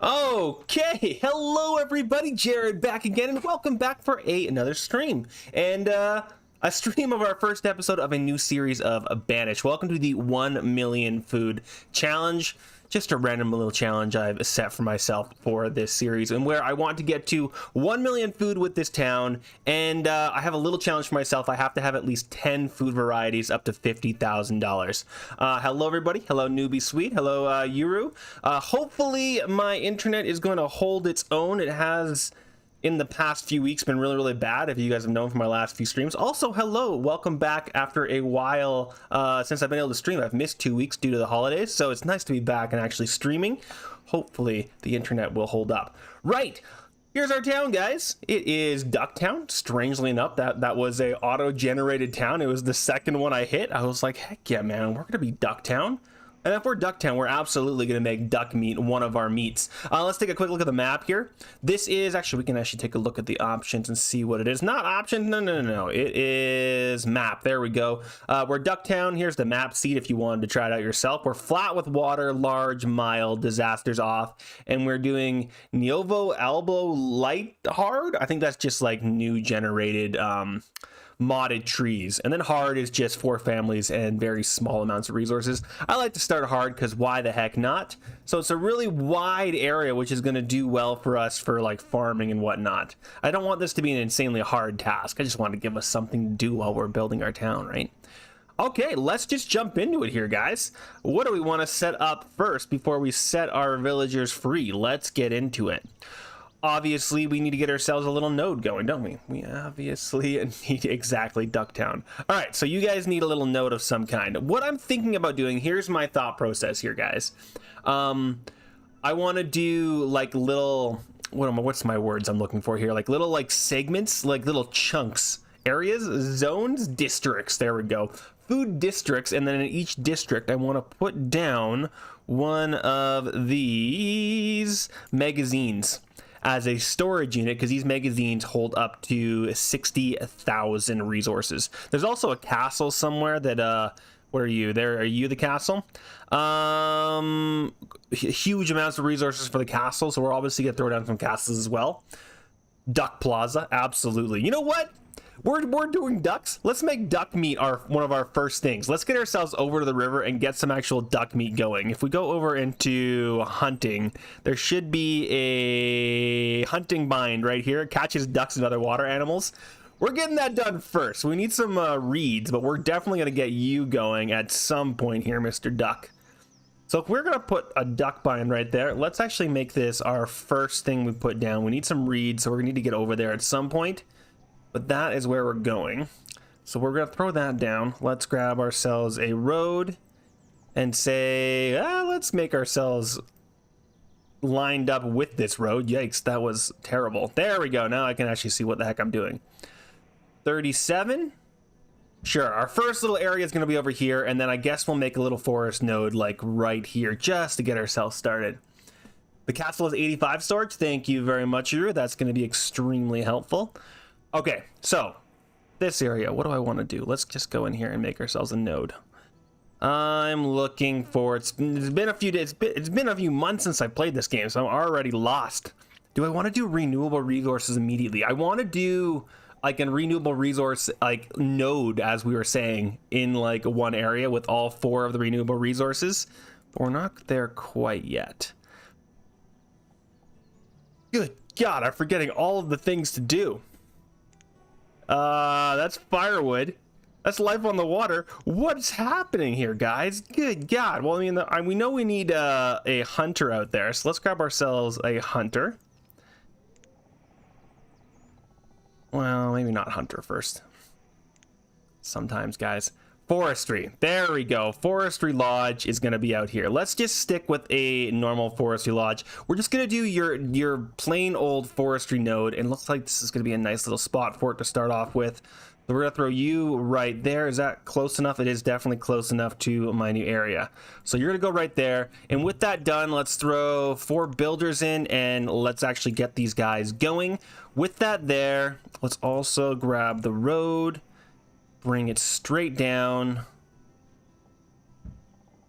Okay, hello everybody, Jared back again, and welcome back for another stream, and a stream of our first episode of a new series of Banished. Welcome to the 1 million food challenge, just a random little challenge I've set for myself for this series, and where I want to get to 1 million food with this town, and I have a little challenge for myself. I have to have at least 10 food varieties up to $50,000. Hello everybody, hello Newbie Sweet, hello Yuru. Hopefully my internet is going to hold its own. It has in the past few weeks been really bad, if you guys have known from my last few streams. Also, hello, welcome back after a while since I've been able to stream. I've missed 2 weeks due to the holidays, so it's nice to be back and actually streaming. Hopefully the internet will hold up. Right, here's our town, guys. It is Ducktown. Strangely enough, that was a auto-generated town. It was the second one I hit. I was like, heck yeah, man, we're gonna be Ducktown. And if we're Ducktown, we're absolutely going to make duck meat one of our meats. Let's take a quick look at the map here. This is, actually, we can actually take a look at the options and see what it is. Not options, no. It is map. There we go. We're Ducktown. Here's the map seed if you wanted to try it out yourself. We're flat with water, large, mild, disasters off. And we're doing Neovo, Elbow, Light, Hard. I think that's just like new generated modded trees, and then hard is just 4 families and very small amounts of resources. I like to start hard because why the heck not? So it's a really wide area, which is going to do well for us for like farming and whatnot. I don't want this to be an insanely hard task. I just want to give us something to do while we're building our town, right? Okay, let's just jump into it here, guys. What do we want to set up first before we set our villagers free? Let's get into it. Obviously, we need to get ourselves a little node going, don't we? We obviously need exactly Ducktown. All right, so you guys need a little node of some kind. What I'm thinking about doing, here's my thought process here, guys. I want to do like little, what's my words I'm looking for here? Like little like segments, like little chunks, areas, zones, districts. There we go. Food districts, and then in each district, I want to put down one of these magazines as a storage unit, because these magazines hold up to 60,000 resources. There's also a castle somewhere that where are you? There, are you the castle? Huge amounts of resources for the castle, so we're obviously gonna throw down some castles as well. Duck Plaza, absolutely. You know what? We're doing ducks. Let's make duck meat one of our first things. Let's get ourselves over to the river and get some actual duck meat going. If we go over into hunting, there should be a hunting bind right here. It catches ducks and other water animals. We're getting that done first. We need some reeds, but we're definitely going to get you going at some point here, Mr. Duck. So if we're going to put a duck bind right there, let's actually make this our first thing we put down. We need some reeds, so we're going to need to get over there at some point. But that is where we're going. So we're going to throw that down. Let's grab ourselves a road and say, let's make ourselves lined up with this road. Yikes, that was terrible. There we go. Now I can actually see what the heck I'm doing. 37. Sure, our first little area is going to be over here, and then I guess we'll make a little forest node like right here just to get ourselves started. The castle is 85 storage. Thank you very much, Yuru. That's going to be extremely helpful. Okay, so this area, what do I want to do? Let's just go in here and make ourselves a node. I'm looking for, it's been a few days, it's been a few months since I played this game, so I'm already lost. Do I want to do renewable resources immediately? I want to do like a renewable resource like node, as we were saying, in like one area with all 4 of the renewable resources, but we're not there quite yet. Good God, I'm forgetting all of the things to do. That's firewood. That's life on the water. What's happening here, guys? Good God. Well, I mean, we know we need a hunter out there, so let's grab ourselves a hunter. Well, maybe not hunter first. Sometimes, guys. Forestry. There we go. Forestry lodge is going to be out here. Let's just stick with a normal forestry lodge. We're just going to do your plain old forestry node, and it looks like this is going to be a nice little spot for it to start off with. So we're going to throw you right there. Is that close enough? It is definitely close enough to my new area. So you're going to go right there. And with that done, let's throw 4 builders in, and let's actually get these guys going. With that there, let's also grab the road. Bring it straight down,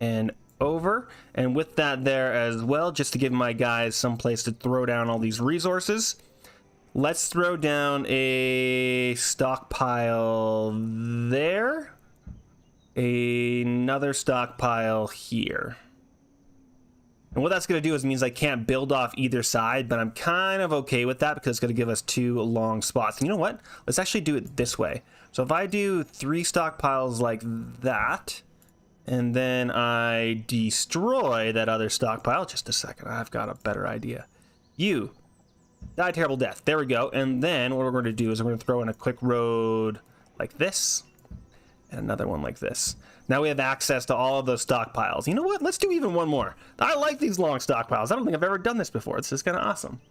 and over, and with that there as well, just to give my guys some place to throw down all these resources, let's throw down a stockpile there, another stockpile here. And what that's going to do is means I can't build off either side, but I'm kind of okay with that because it's going to give us 2 long spots. And you know what? Let's actually do it this way. So if I do 3 stockpiles like that, and then I destroy that other stockpile, just a second, I've got a better idea. You die a terrible death. There we go. And then what we're going to do is we're going to throw in a quick road like this, and another one like this. Now we have access to all of those stockpiles. You know what? Let's do even one more. I like these long stockpiles. I don't think I've ever done this before. It's just kind of awesome.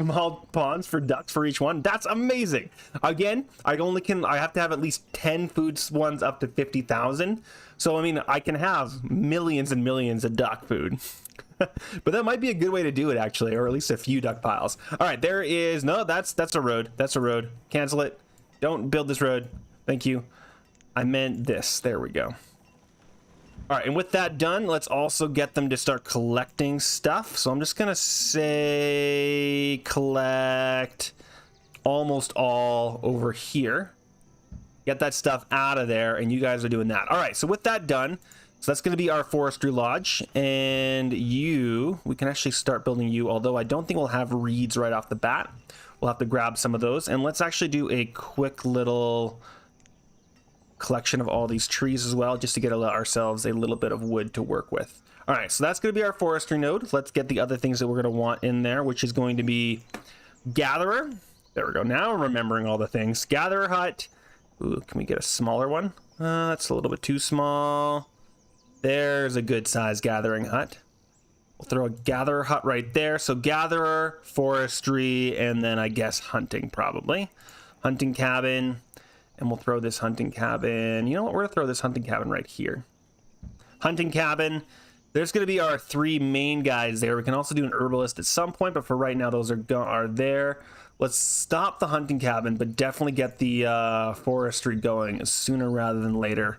Small ponds for ducks for each one. That's amazing. Again, I have to have at least 10 food ones up to 50,000. So I mean, I can have millions and millions of duck food. But that might be a good way to do it, actually, or at least a few duck piles. All right, there is no. That's a road. That's a road. Cancel it. Don't build this road. Thank you. I meant this. There we go. All right, and with that done, let's also get them to start collecting stuff. So I'm just gonna say collect almost all over here. Get that stuff out of there, and you guys are doing that. All right, so with that done, so that's gonna be our forestry lodge, and we can actually start building you, although I don't think we'll have reeds right off the bat. We'll have to grab some of those, and let's actually do a quick little collection of all these trees as well, just to get ourselves a little bit of wood to work with. All right, so that's going to be our forestry node. Let's get the other things that we're going to want in there, which is going to be gatherer. There we go. Now I'm remembering all the things. Gatherer hut. Ooh, can we get a smaller one? That's a little bit too small. There's a good size gathering hut. We'll throw a gatherer hut right there. So gatherer, forestry, and then I guess hunting probably. Hunting cabin. And we'll throw this hunting cabin. You know what? We're going to throw this hunting cabin right here. Hunting cabin. There's going to be our 3 main guys there. We can also do an herbalist at some point, but for right now, those are there. Let's stop the hunting cabin, but definitely get the forestry going sooner rather than later.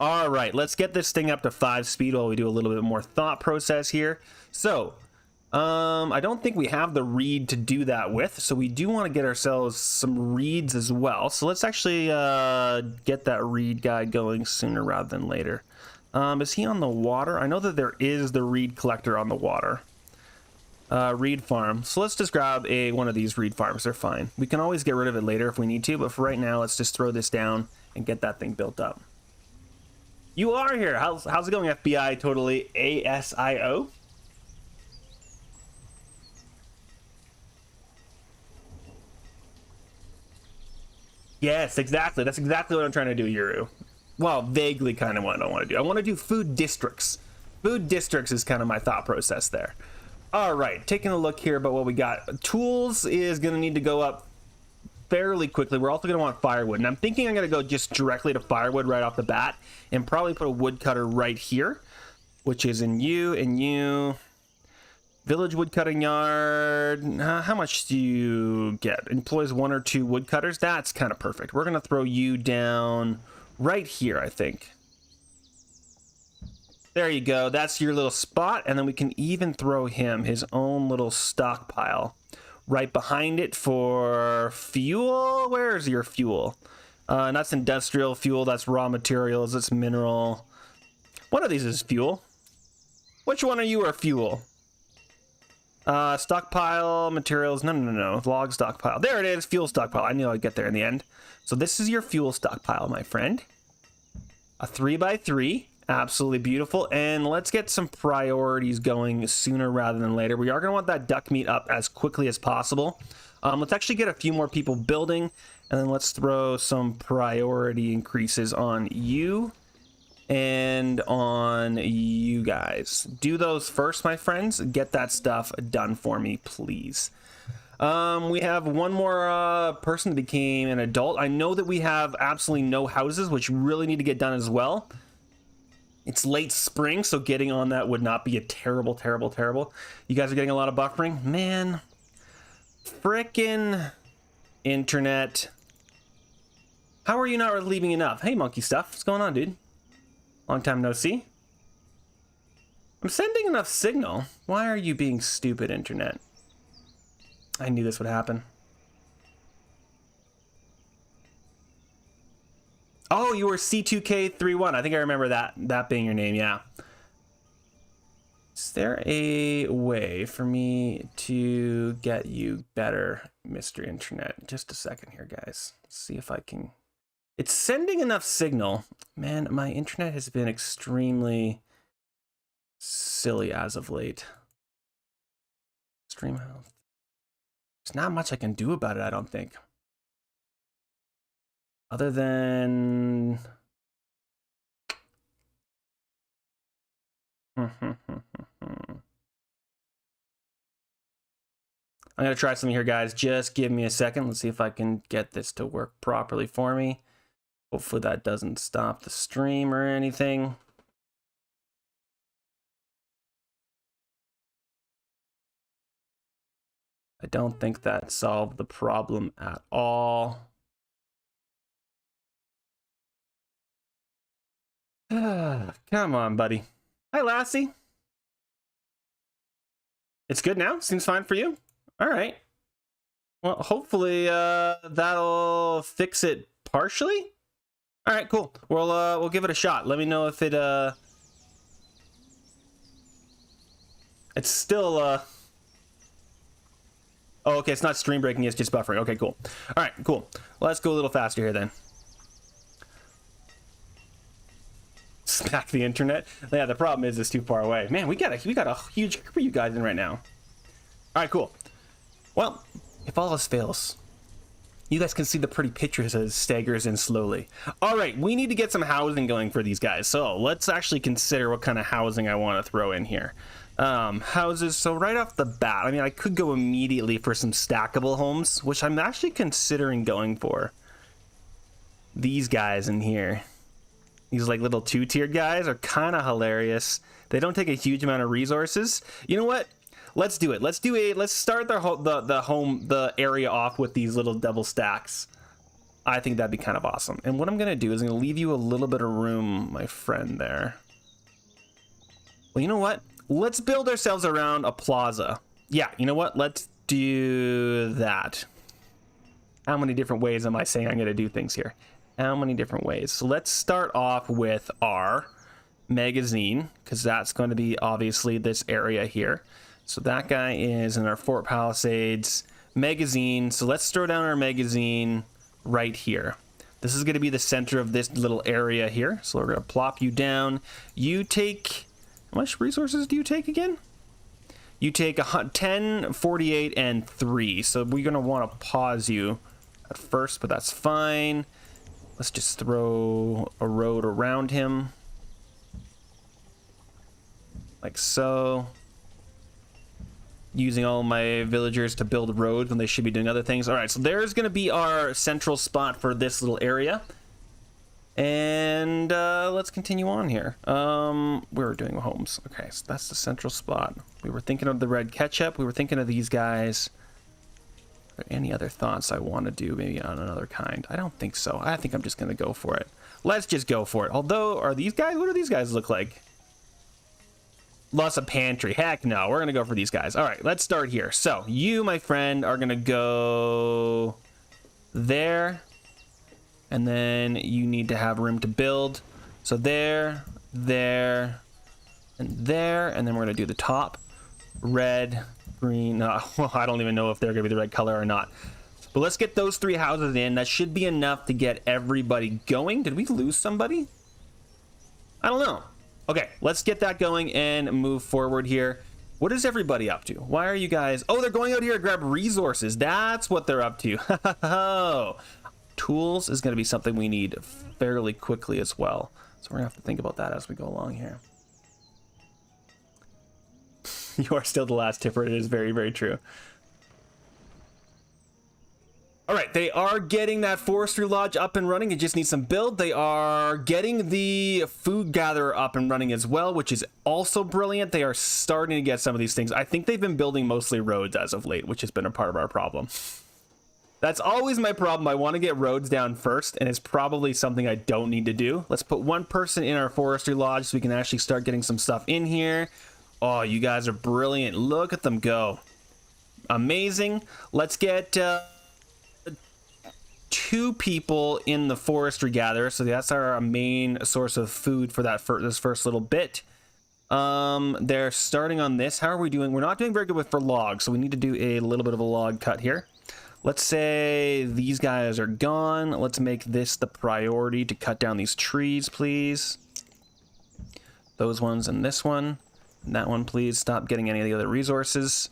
All right, let's get this thing up to 5 speed while we do a little bit more thought process here. So, I don't think we have the reed to do that with, so we do want to get ourselves some reeds as well. So let's actually get that reed guy going sooner rather than later. Is he on the water? I know that there is the reed collector on the water. Reed farm. So let's just grab one of these reed farms. They're fine. We can always get rid of it later if we need to, but for right now, let's just throw this down and get that thing built up. You are here. How's it going, FBI? Totally ASIO. Yes, exactly. That's exactly what I'm trying to do, Yuru. Well, vaguely kind of what I want to do. I want to do food districts. Food districts is kind of my thought process there. All right, taking a look here about what we got. Tools is going to need to go up fairly quickly. We're also going to want firewood. And I'm thinking I'm going to go just directly to firewood right off the bat and probably put a woodcutter right here, which is in you. Village woodcutting yard. How much do you get? Employs 1 or 2 woodcutters. That's kind of perfect. We're going to throw you down right here, I think. There you go. That's your little spot. And then we can even throw him his own little stockpile right behind it for fuel. Where's your fuel? That's industrial fuel. That's raw materials. That's mineral. One of these is fuel. Which one are you or fuel? Stockpile materials. No. Log stockpile. There it is. Fuel stockpile. I knew I'd get there in the end. So this is your fuel stockpile, my friend. A 3x3. Absolutely beautiful. And let's get some priorities going sooner rather than later. We are going to want that duck meat up as quickly as possible. Let's actually get a few more people building, and then let's throw some priority increases on you and on you guys. Do those first, my friends. Get that stuff done for me, please. We have one more person that became an adult. I know that we have absolutely no houses, which really need to get done as well. It's late spring, so getting on that would not be a terrible. You guys are getting a lot of buffering? Man, frickin' internet. How are you not leaving enough? Hey, monkey stuff. What's going on, dude? Long time no see. I'm sending enough signal. Why are you being stupid, internet? I knew this would happen. Oh, you were C2K31. I think I remember that being your name, yeah. Is there a way for me to get you better, Mr. Internet? Just a second here, guys. Let's see if I can... It's sending enough signal. Man, my internet has been extremely silly as of late. Stream health. There's not much I can do about it, I don't think. Other than... I'm gonna try something here, guys. Just give me a second. Let's see if I can get this to work properly for me. Hopefully that doesn't stop the stream or anything. I don't think that solved the problem at all. Come on, buddy. Hi, Lassie. It's good now? Seems fine for you? All right. Well, hopefully that'll fix it partially. All right, cool. We'll give it a shot. Let me know if it it's still oh, okay, it's not stream breaking, it's just buffering. Okay, cool. All right, cool. Well, let's go a little faster here then. Smack the internet. Yeah, the problem is it's too far away. Man, we got a huge group of you guys in right now. All right, cool. Well, if all else fails, you guys can see the pretty pictures as it staggers in slowly. All right, we need to get some housing going for these guys. So let's actually consider what kind of housing I want to throw in here. Houses. So right off the bat, I mean, I could go immediately for some stackable homes, which I'm actually considering going for. These guys in here. These like little two-tiered guys are kind of hilarious. They don't take a huge amount of resources. You know what? Let's do it. Let's start the area off with these little double stacks. I think that'd be kind of awesome. And what I'm gonna do is I'm gonna leave you a little bit of room, my friend there. Well, you know what? Let's build ourselves around a plaza. Yeah, you know what? Let's do that. How many different ways am I saying I'm gonna do things here? How many different ways? So let's start off with our magazine, because that's going to be obviously this area here. So that guy is in our Fort Palisades magazine. So let's throw down our magazine right here. This is going to be the center of this little area here. So we're going to plop you down. You take, how much resources do you take again? You take 10, 48, and 3. So we're going to want to pause you at first, but that's fine. Let's just throw a road around him. Like so. Using all my villagers to build roads when they should be doing other things. All right, so there's going to be our central spot for this little area. And let's continue on here. We were doing homes. Okay, so that's the central spot. We were thinking of the red ketchup. We were thinking of these guys. Are there any other thoughts I want to do maybe on another kind? I don't think so. I think I'm just going to go for it. Let's just go for it. Although, are these guys, what do these guys look like? Lots of pantry. Heck no, we're going to go for these guys. All right, let's start here. So you, my friend, are going to go there. And then you need to have room to build. So there, there, and there. And then we're going to do the top. Red, green. Well, I don't even know if they're going to be the right color or not. But let's get those 3 houses in. That should be enough to get everybody going. Did we lose somebody? I don't know. Okay, let's get that going and move forward here. What is everybody up to? Why are you guys... Oh, they're going out here to grab resources. That's what they're up to. Tools is going to be something we need fairly quickly as well. So we're going to have to think about that as we go along here. You are still the last tipper. It is very, very true. All right, they are getting that forestry lodge up and running. It just needs some build. They are getting the food gatherer up and running as well, which is also brilliant. They are starting to get some of these things. I think they've been building mostly roads as of late, which has been a part of our problem. That's always my problem. I want to get roads down first, and it's probably something I don't need to do. Let's put one person in our forestry lodge so we can actually start getting some stuff in here. Oh, you guys are brilliant. Look at them go. Amazing. Let's get 2 people in the forestry gatherer. So that's our main source of food for that this first little bit. They're starting on this. How are we doing? We're not doing very good for logs, so we need to do a little bit of a log cut here. Let's say these guys are gone. Let's make this the priority to cut down these trees, please. Those ones and this one. And that one, please. Stop getting any of the other resources.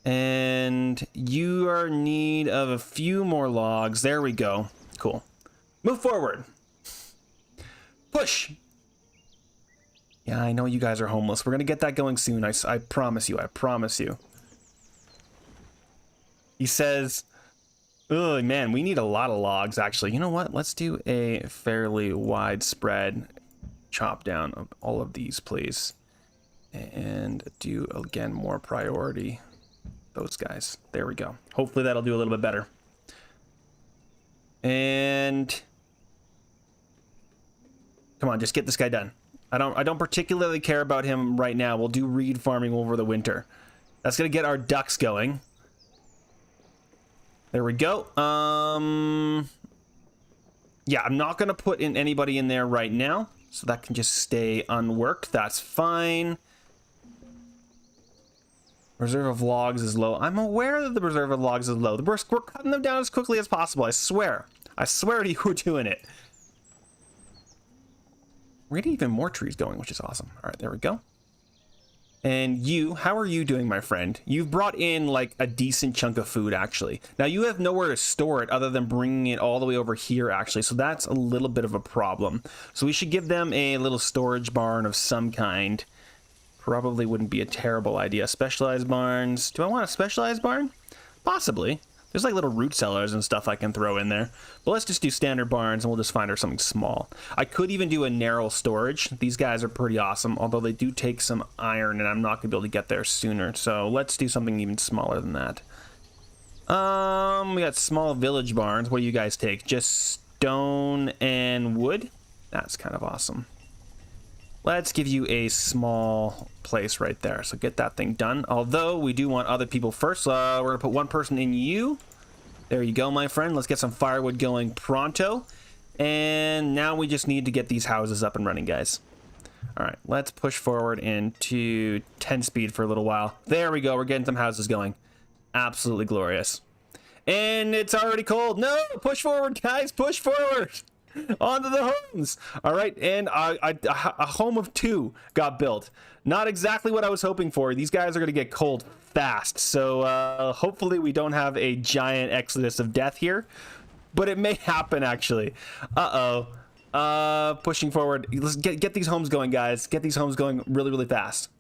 And you are in need of a few more logs. There we go. Cool. Move forward. Push. Yeah, I know you guys are homeless. We're going to get that going soon. I promise you. I promise you. He says, oh, man, we need a lot of logs, actually. You know what? Let's do a fairly widespread chop down of all of these, please. And do, again, more priority. Those guys. There we go. Hopefully that'll do a little bit better. And come on, just get this guy done. I don't particularly care about him right now. We'll do reed farming over the winter. That's gonna get our ducks going. There we go. Yeah, I'm not gonna put in anybody in there right now, so that can just stay unworked. That's fine. Reserve of logs is low. I'm aware that the reserve of logs is low. We're cutting them down as quickly as possible. I swear. I swear to you, we're doing it. We're getting even more trees going, which is awesome. All right, there we go. And you, how are you doing, my friend? You've brought in like a decent chunk of food, actually. Now you have nowhere to store it other than bringing it all the way over here, actually. So that's a little bit of a problem. So we should give them a little storage barn of some kind. Probably wouldn't be a terrible idea. Specialized barns. Do I want a specialized barn? Possibly. There's like little root cellars and stuff I can throw in there. But let's just do standard barns and we'll just find her something small. I could even do a narrow storage. These guys are pretty awesome, although they do take some iron and I'm not going to be able to get there sooner. So let's do something even smaller than that. We got small village barns. What do you guys take? Just stone and wood? That's kind of awesome. Let's give you a small place right there. So get that thing done. Although we do want other people first. We're going to put one person in you. There you go, my friend. Let's get some firewood going pronto. And now we just need to get these houses up and running, guys. All right, let's push forward into 10 speed for a little while. There we go. We're getting some houses going. Absolutely glorious. And it's already cold. No, push forward, guys. Push forward. Onto the homes. All right, and a home of 2 got built. Not exactly what I was hoping for. These guys are going to get cold fast, so hopefully we don't have a giant exodus of death here, but it may happen, actually. Pushing forward. Let's get these homes going, guys. Get these homes going really, really fast.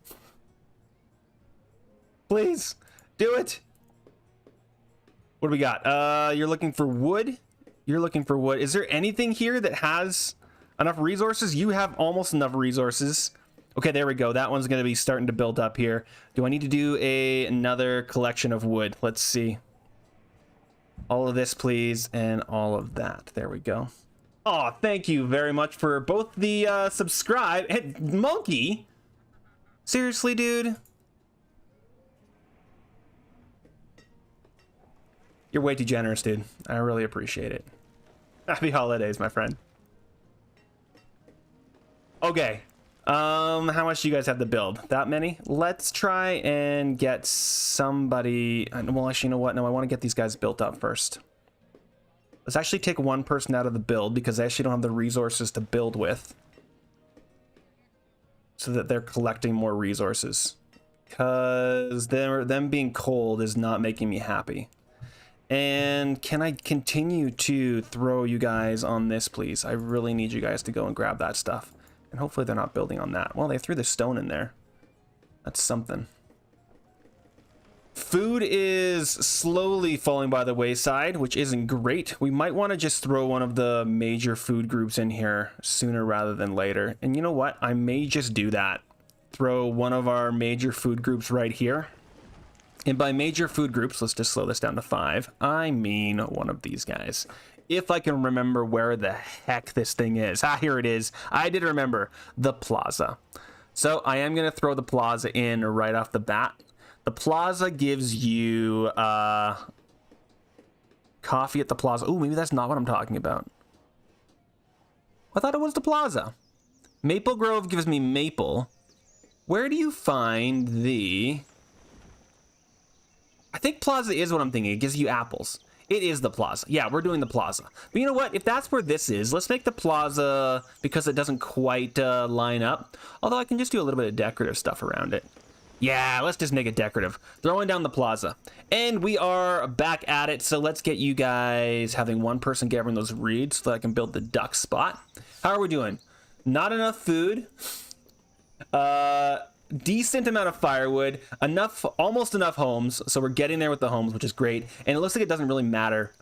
Please do it. What do we got? You're looking for wood. You're looking for wood. Is there anything here that has enough resources? You have almost enough resources. Okay, there we go. That one's going to be starting to build up here. Do I need to do another collection of wood? Let's see. All of this, please, and all of that. There we go. Oh, thank you very much for both the subscribe. Hey, monkey? Seriously, dude? You're way too generous, dude. I really appreciate it. Happy holidays, my friend. Okay. How much do you guys have to build? That many? Let's try and get somebody... Well, actually, you know what? No, I want to get these guys built up first. Let's actually take one person out of the build because they actually don't have the resources to build with. So that they're collecting more resources. Because them being cold is not making me happy. And can I continue to throw you guys on this, please? I really need you guys to go and grab that stuff. And hopefully they're not building on that. Well, they threw the stone in there. That's something. Food is slowly falling by the wayside, which isn't great. We might want to just throw one of the major food groups in here sooner rather than later. And you know what? I may just do that. Throw one of our major food groups right here. And by major food groups, let's just slow this down to 5. I mean one of these guys. If I can remember where the heck this thing is. Ah, here it is. I did remember. The plaza. So I am going to throw the plaza in right off the bat. The plaza gives you coffee at the plaza. Oh, maybe that's not what I'm talking about. I thought it was the plaza. Maple Grove gives me maple. Where do you find the... I think plaza is what I'm thinking. It gives you apples. It is the plaza. Yeah, we're doing the plaza. But you know what? If that's where this is, let's make the plaza, because it doesn't quite line up. Although I can just do a little bit of decorative stuff around it. Yeah, let's just make it decorative. Throwing down the plaza. And we are back at it. So let's get you guys having one person gathering those reeds so that I can build the duck spot. How are we doing? Not enough food. Decent amount of firewood, almost enough homes, so we're getting there with the homes, which is great. And it looks like it doesn't really matter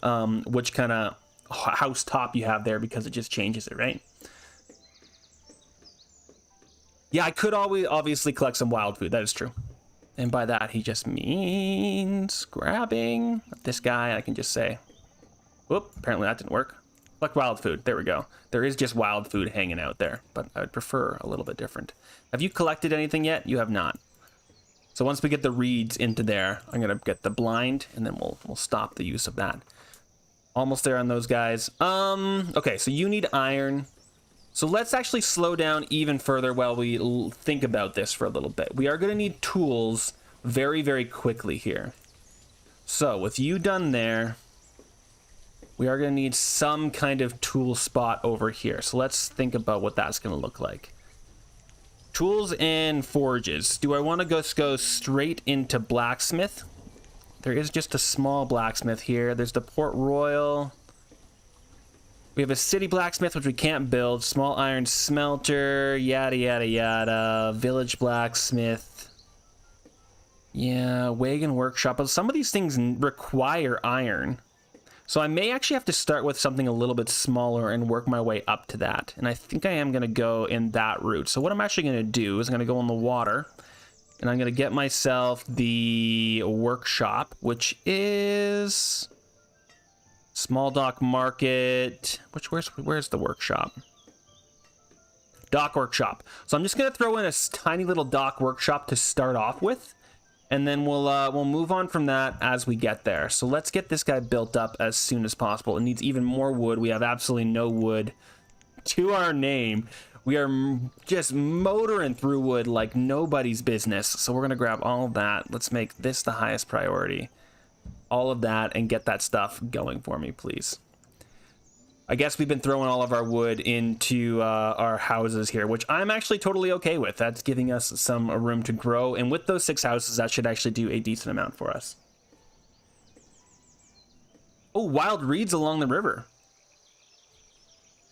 which kind of house top you have there, because it just changes it, right? Yeah, I could always obviously collect some wild food, that is true. And by that he just means grabbing this guy. I can just say, whoop, apparently that didn't work. Collect wild food. There we go. There is just wild food hanging out there, but I would prefer a little bit different. Have you collected anything yet? You have not. So once we get the reeds into there, I'm gonna get the blind, and then we'll stop the use of that. Almost there on those guys. Okay, so you need iron. So let's actually slow down even further while we think about this for a little bit. We are gonna need tools very, very quickly here. So with you done there, we are going to need some kind of tool spot over here. So let's think about what that's going to look like. Tools and forges. Do I want to go straight into blacksmith? There is just a small blacksmith here. There's the Port Royal. We have a city blacksmith, which we can't build. Small iron smelter, yada, yada, yada. Village blacksmith. Yeah, wagon workshop. But some of these things require iron. So I may actually have to start with something a little bit smaller and work my way up to that. And I think I am going to go in that route. So what I'm actually going to do is I'm going to go in the water. And I'm going to get myself the workshop, which is... Small dock market. Where's the workshop? Dock workshop. So I'm just going to throw in a tiny little dock workshop to start off with. And then we'll move on from that as we get there. So let's get this guy built up as soon as possible. It needs even more wood. We have absolutely no wood to our name. We are just motoring through wood like nobody's business. So we're going to grab all of that. Let's make this the highest priority. All of that, and get that stuff going for me, please. I guess we've been throwing all of our wood into our houses here, which I'm actually totally okay with. That's giving us some room to grow. And with those 6 houses, that should actually do a decent amount for us. Oh, wild reeds along the river.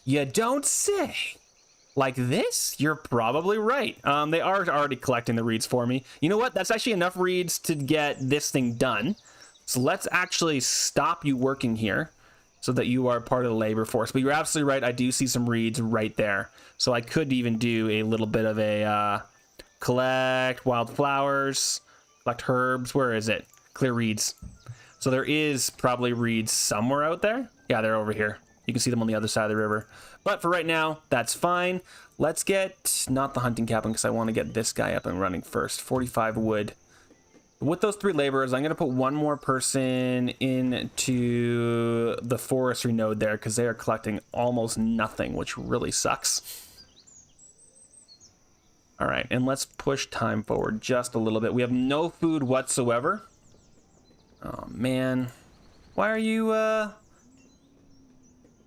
You don't say. Like this? You're probably right. They are already collecting the reeds for me. You know what? That's actually enough reeds to get this thing done. So let's actually stop you working here, so that you are part of the labor force. But you're absolutely right. I do see some reeds right there. So I could even do a little bit of a collect wildflowers, collect herbs. Where is it? Clear reeds. So there is probably reeds somewhere out there. Yeah, they're over here. You can see them on the other side of the river. But for right now, that's fine. Let's get, not the hunting cabin, because I want to get this guy up and running first. 45 wood. With those 3 laborers, I'm going to put one more person into the forestry node there, because they are collecting almost nothing, which really sucks. All right, and let's push time forward just a little bit. We have no food whatsoever. Oh, man. Why are you,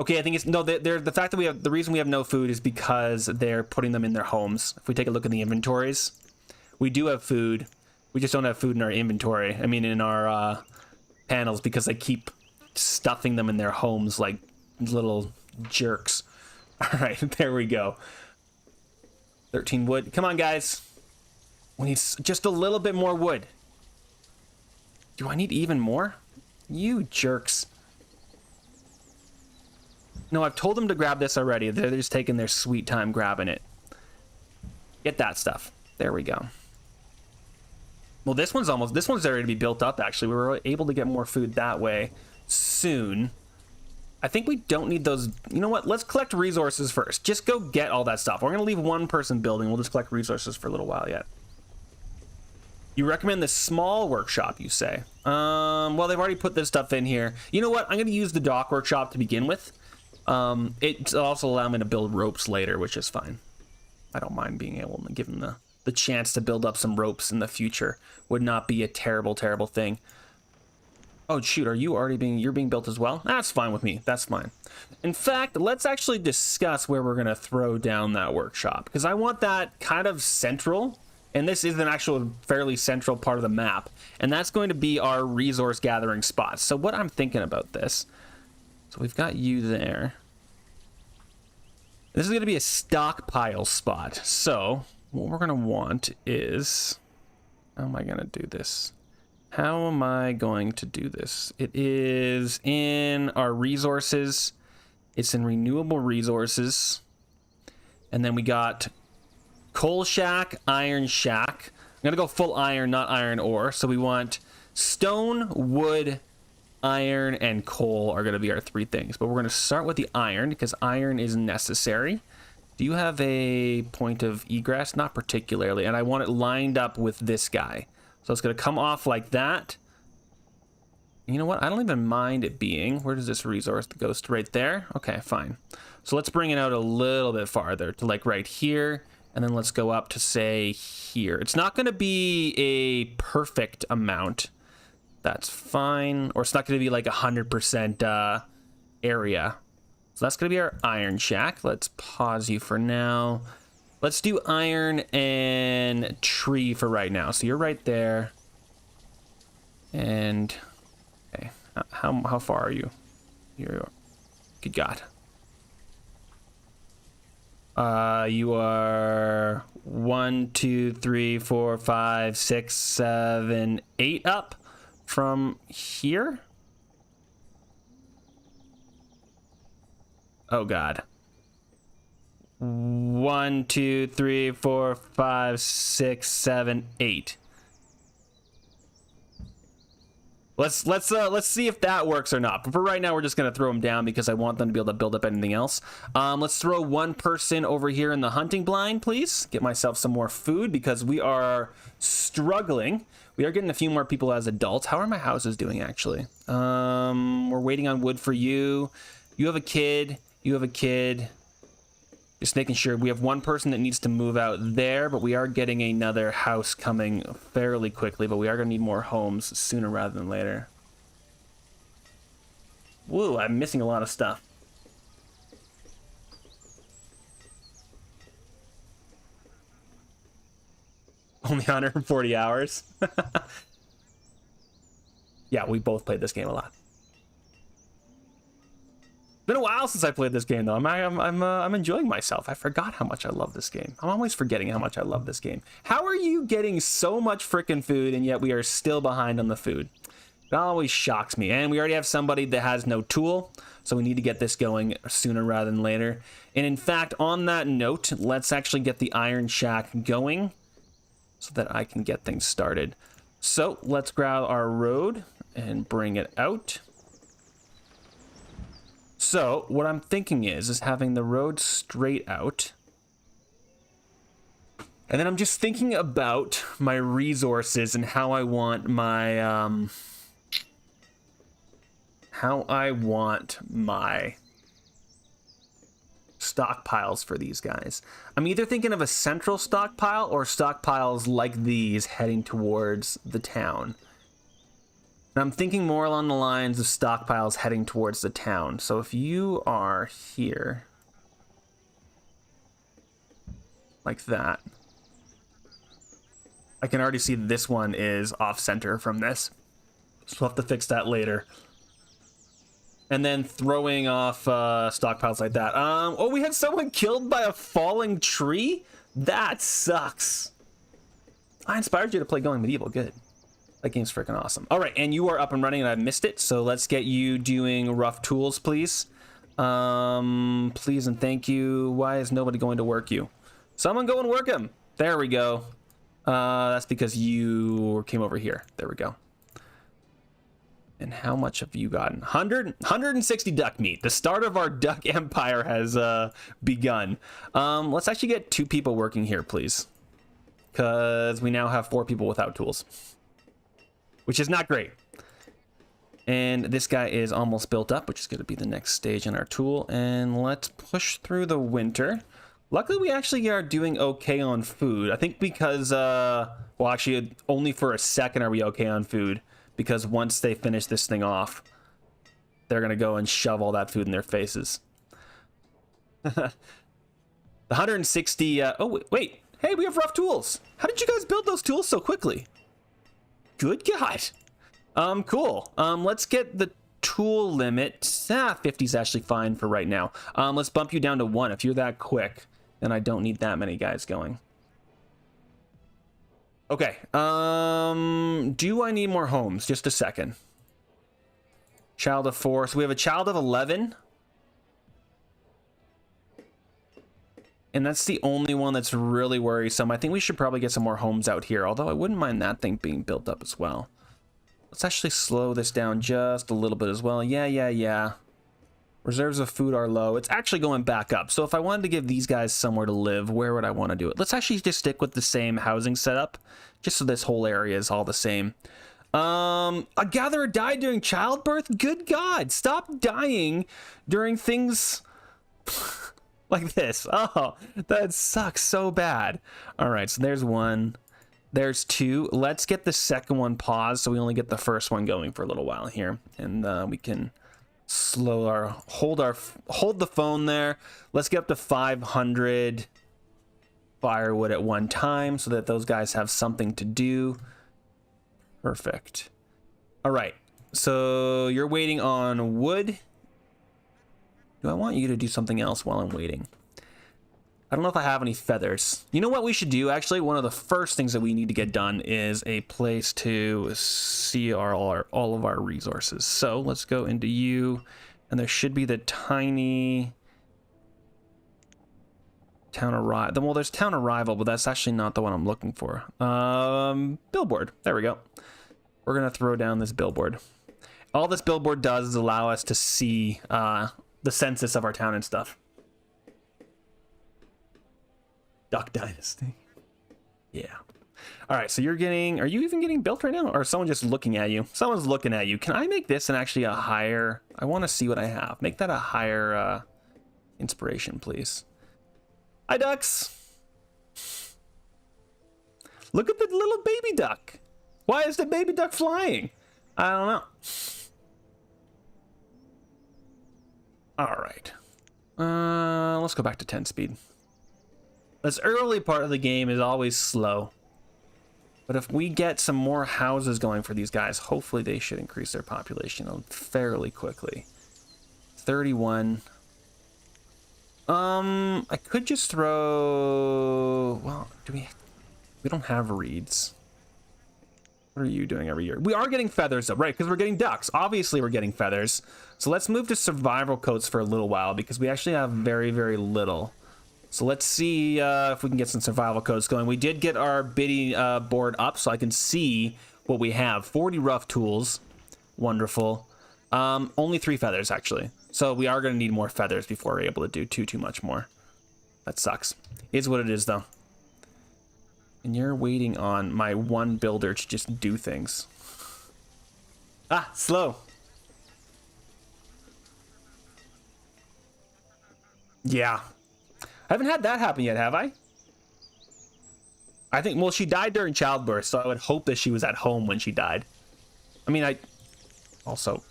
Okay, I think it's... No, the fact that we have... The reason we have no food is because they're putting them in their homes. If we take a look at the inventories, we do have food. We just don't have food in our inventory. I mean, in our panels, because they keep stuffing them in their homes like little jerks. All right, there we go. 13 wood. Come on, guys. We need just a little bit more wood. Do I need even more? You jerks. No, I've told them to grab this already. They're just taking their sweet time grabbing it. Get that stuff. There we go. Well, this one's ready to be built up, actually. We were able to get more food that way soon. I think we don't need those. You know what? Let's collect resources first. Just go get all that stuff. We're going to leave one person building. We'll just collect resources for a little while yet. You recommend the small workshop, you say? Well, they've already put this stuff in here. You know what? I'm going to use the dock workshop to begin with. It also allow me to build ropes later, which is fine. I don't mind being able to give them the chance to build up some ropes in the future. Would not be a terrible, terrible thing. Oh, shoot, are you already you're being built as well? That's fine with me. That's fine. In fact, let's actually discuss where we're going to throw down that workshop, because I want that kind of central, and this is an actual fairly central part of the map, and that's going to be our resource gathering spot. So what I'm thinking about this, so we've got you there. This is going to be a stockpile spot. So what we're going to want is, how am I going to do this? How am I going to do this? It is in our resources. It's in renewable resources. And then we got coal shack, iron shack. I'm going to go full iron, not iron ore. So we want stone, wood, iron, and coal are going to be our three things. But we're going to start with the iron because iron is necessary. Do you have a point of egress? Not particularly. And I want it lined up with this guy. So it's going to come off like that. You know what? I don't even mind it being. Where does this resource go? Right there? Okay, fine. So let's bring it out a little bit farther to like right here. And then let's go up to say here. It's not going to be a perfect amount. That's fine. Or it's not going to be like 100% area. So that's going to be our iron shack. Let's pause you for now. Let's do iron and tree for right now. So you're right there. And okay, how far are you? You're, good God. You are 1, 2, 3, 4, 5, 6, 7, 8 up from here. Oh God. 1, 2, 3, 4, 5, 6, 7, 8. Let's see if that works or not. But for right now, we're just gonna throw them down because I want them to be able to build up anything else. Let's throw one person over here in the hunting blind, please. Get myself some more food because we are struggling. We are getting a few more people as adults. How are my houses doing actually? We're waiting on wood for you. You have a kid. You have a kid. Just making sure. We have one person that needs to move out there, but we are getting another house coming fairly quickly, but we are going to need more homes sooner rather than later. Woo, I'm missing a lot of stuff. Only 140 hours. Yeah, we both played this game a lot. Been a while since I played this game though. I'm enjoying myself. I forgot how much I love this game. I'm always forgetting how much I love this game. How are you getting so much freaking food and yet we are still behind on the food? It always shocks me. And we already have somebody that has no tool, so we need to get this going sooner rather than later. And in fact, on that note, let's actually get the iron shack going so that I can get things started. So let's grab our road and bring it out. So what I'm thinking is having the road straight out. And then I'm just thinking about my resources and how I want my stockpiles for these guys. I'm either thinking of a central stockpile or stockpiles like these heading towards the town. And I'm thinking more along the lines of stockpiles heading towards the town. So if you are here, like that, I can already see this one is off center from this. So we'll have to fix that later. And then throwing off stockpiles like that. Oh, we had someone killed by a falling tree? That sucks. I inspired you to play Going Medieval. Good. That game's freaking awesome. All right, and you are up and running, and I missed it. So let's get you doing rough tools, please. Please and thank you. Why is nobody going to work you? Someone go and work him. There we go. That's because you came over here. There we go. And how much have you gotten? 160 duck meat. The start of our duck empire has begun. Let's actually get 2 people working here, please. Because we now have 4 people without tools. Which is not great. And this guy is almost built up, which is going to be the next stage in our tool. And let's push through the winter. Luckily, we actually are doing okay on food. I think because, well, actually, only for a second are we okay on food. Because once they finish this thing off, they're going to go and shove all that food in their faces. The 160... oh, wait. Hey, we have rough tools. How did you guys build those tools so quickly? Good God. Cool. Let's get the tool limit. 50 is actually fine for right now. Let's bump you down to 1. If you're that quick, then I don't need that many guys going. Okay, do I need more homes? Just a second. Child of 4. So we have a child of 11. And that's the only one that's really worrisome. I think we should probably get some more homes out here, although I wouldn't mind that thing being built up as well. Let's actually slow this down just a little bit as well. Yeah. Reserves of food are low. It's actually going back up. So if I wanted to give these guys somewhere to live, where would I want to do it? Let's actually just stick with the same housing setup, just so this whole area is all the same. A gatherer died during childbirth? Good God, stop dying during things like this. Oh, that sucks so bad. All right, so there's 1. There's 2. Let's get the second one paused so we only get the first one going for a little while here. And we can... hold the phone there. Let's get up to 500 firewood at one time so that those guys have something to do. Perfect. All right, so you're waiting on wood. Do I want you to do something else while I'm waiting? I don't know if I have any feathers. You know what we should do? Actually, one of the first things that we need to get done is a place to see all of our resources. So let's go into you, and there should be the tiny town arrival. Well, there's town arrival, but that's actually not the one I'm looking for. Billboard. There we go. We're gonna throw down this billboard. All this billboard does is allow us to see the census of our town and stuff. Duck Dynasty. Yeah. All right, so you're getting... Are you even getting built right now? Or is someone just looking at you? Someone's looking at you. Can I make this and actually a higher... I want to see what I have. Make that a higher inspiration, please. Hi, ducks. Look at the little baby duck. Why is the baby duck flying? I don't know. All right. Let's go back to 10 speed. This early part of the game is always slow. But if we get some more houses going for these guys, hopefully they should increase their population fairly quickly. 31. I could just throw... Well, we don't have reeds. What are you doing every year? We are getting feathers though, right? Because we're getting ducks. Obviously we're getting feathers. So let's move to survival coats for a little while because we actually have very, very little. So let's see if we can get some survival codes going. We did get our biddy board up so I can see what we have. 40 rough tools. Wonderful. Only 3 feathers, actually. So we are going to need more feathers before we're able to do too much more. That sucks. Is what it is, though. And you're waiting on my one builder to just do things. Ah, slow. Yeah. I haven't had that happen yet, have I? I think, well, she died during childbirth, so I would hope that she was at home when she died. I mean, also,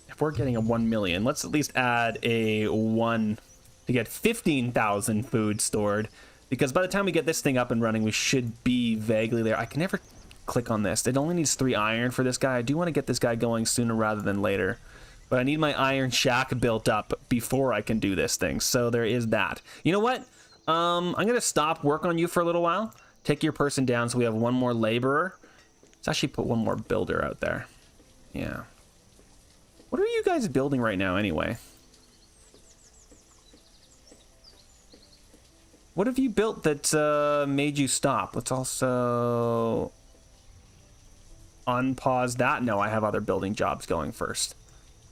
if we're getting a 1 million, let's at least add a 1 to get 15,000 food stored. Because by the time we get this thing up and running, we should be vaguely there. I can never click on this. It only needs 3 iron for this guy. I do want to get this guy going sooner rather than later. But I need my iron shack built up before I can do this thing. So there is that. You know what? I'm going to stop work on you for a little while. Take your person down so we have 1 more laborer. Let's actually put 1 more builder out there. Yeah. What are you guys building right now anyway? What have you built that made you stop? Let's also unpause that. No, I have other building jobs going first.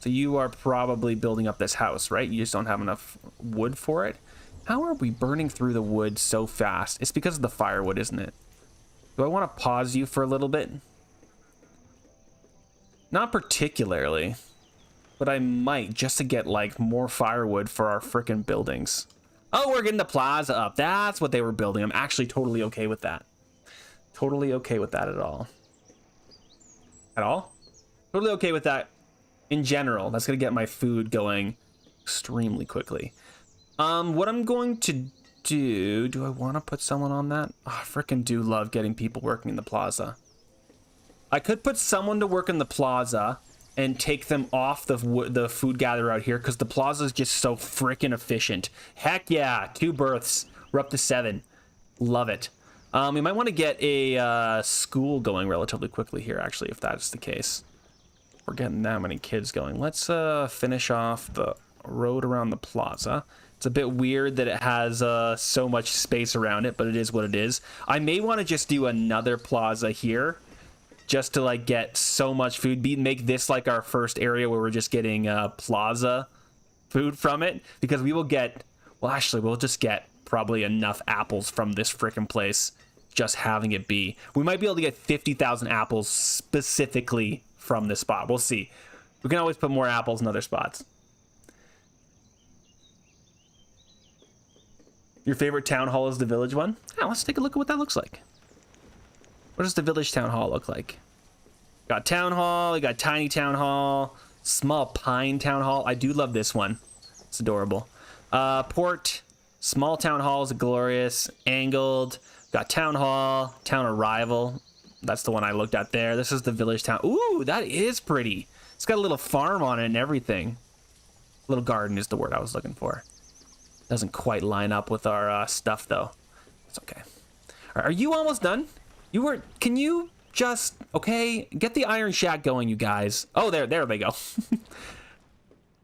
So you are probably building up this house, right? You just don't have enough wood for it. How are we burning through the wood so fast? It's because of the firewood, isn't it? Do I want to pause you for a little bit? Not particularly, but I might, just to get like more firewood for our frickin' buildings. Oh, we're getting the plaza up. That's what they were building. I'm actually totally okay with that. Totally okay with that at all. At all? Totally okay with that in general. That's gonna get my food going extremely quickly. What I'm going to do I want to put someone on that? Oh, I freaking do love getting people working in the plaza. I could put someone to work in the plaza and take them off the food gatherer out here, because the plaza is just so freaking efficient. Heck yeah, 2 berths. We're up to 7. Love it. We might want to get a school going relatively quickly here, actually, if that is the case. We're getting that many kids going. Let's finish off the road around the plaza. It's a bit weird that it has so much space around it, but it is what it is. I may want to just do another plaza here, just to like get so much food. Make this like our first area where we're just getting plaza food from it, because we will get, well, actually, we'll just get probably enough apples from this frickin' place, just having it be. We might be able to get 50,000 apples specifically from this spot. We'll see. We can always put more apples in other spots. Your favorite town hall is the village one? Yeah, let's take a look at what that looks like. What does the village town hall look like? Got town hall, we got tiny town hall, small pine town hall. I do love this one. It's adorable. Port, small town hall is glorious. Angled, got town hall, town arrival. That's the one I looked at there. This is the village town. Ooh, that is pretty. It's got a little farm on it and everything. Little garden is the word I was looking for. Doesn't quite line up with our stuff though. It's okay. Are you almost done? You were, can you just, okay, get the iron shack going, you guys. Oh, there they go.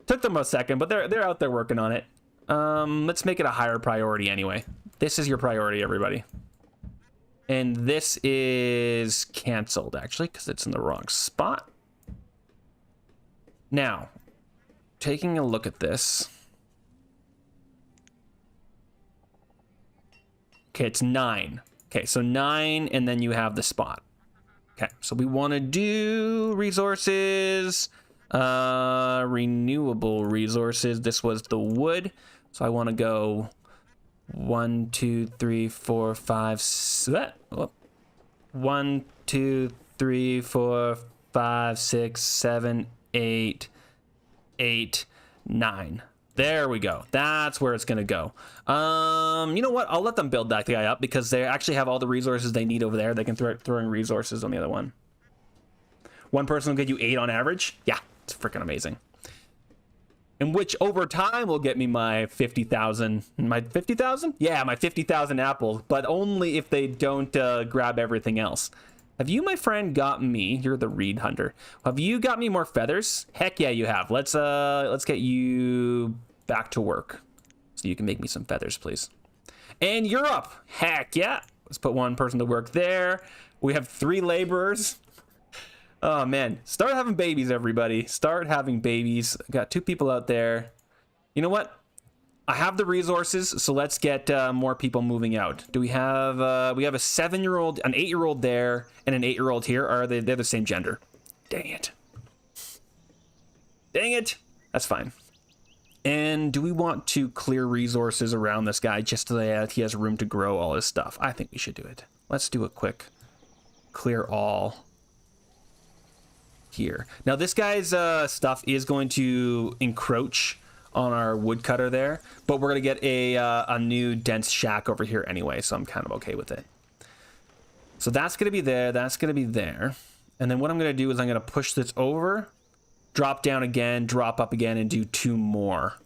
Took them a second, but they're out there working on it. Let's make it a higher priority anyway. This is your priority, everybody. And this is canceled, actually, because it's in the wrong spot. Now, taking a look at this. Okay, it's 9. Okay, so 9, and then you have the spot. Okay, so we want to do resources, renewable resources. This was the wood, so I want to go 1, 2, 3, 4, 5, 1, 2, 3, 4, 5, 6, 7, 8, 9. There we go. That's where it's gonna go. You know what? I'll let them build that guy up, because they actually have all the resources they need over there. They can throw in resources on the other one. One person will get you 8 on average. Yeah, it's freaking amazing. And which over time will get me my 50,000. My 50,000? Yeah, my 50,000 apples, but only if they don't grab everything else. Have you, my friend, got me? You're the reed hunter. Have you got me more feathers? Heck yeah, you have. Let's get you back to work, so you can make me some feathers, please. And you're up. Heck yeah. Let's put one person to work there. We have 3 laborers. Oh man, start having babies, everybody. Start having babies. Got 2 people out there. You know what? I have the resources, so let's get more people moving out. Do we have a 7-year-old, an 8-year-old there, and an 8-year-old here? Or are they're the same gender? Dang it. Dang it. That's fine. And do we want to clear resources around this guy just so that he has room to grow all his stuff? I think we should do it. Let's do a quick clear all here. Now this guy's stuff is going to encroach on our woodcutter there, but we're gonna get a new dense shack over here anyway, so I'm kind of okay with it. So that's gonna be there, that's gonna be there, and then what I'm gonna do is I'm gonna push this over, drop down again, drop up again, and do 2 more.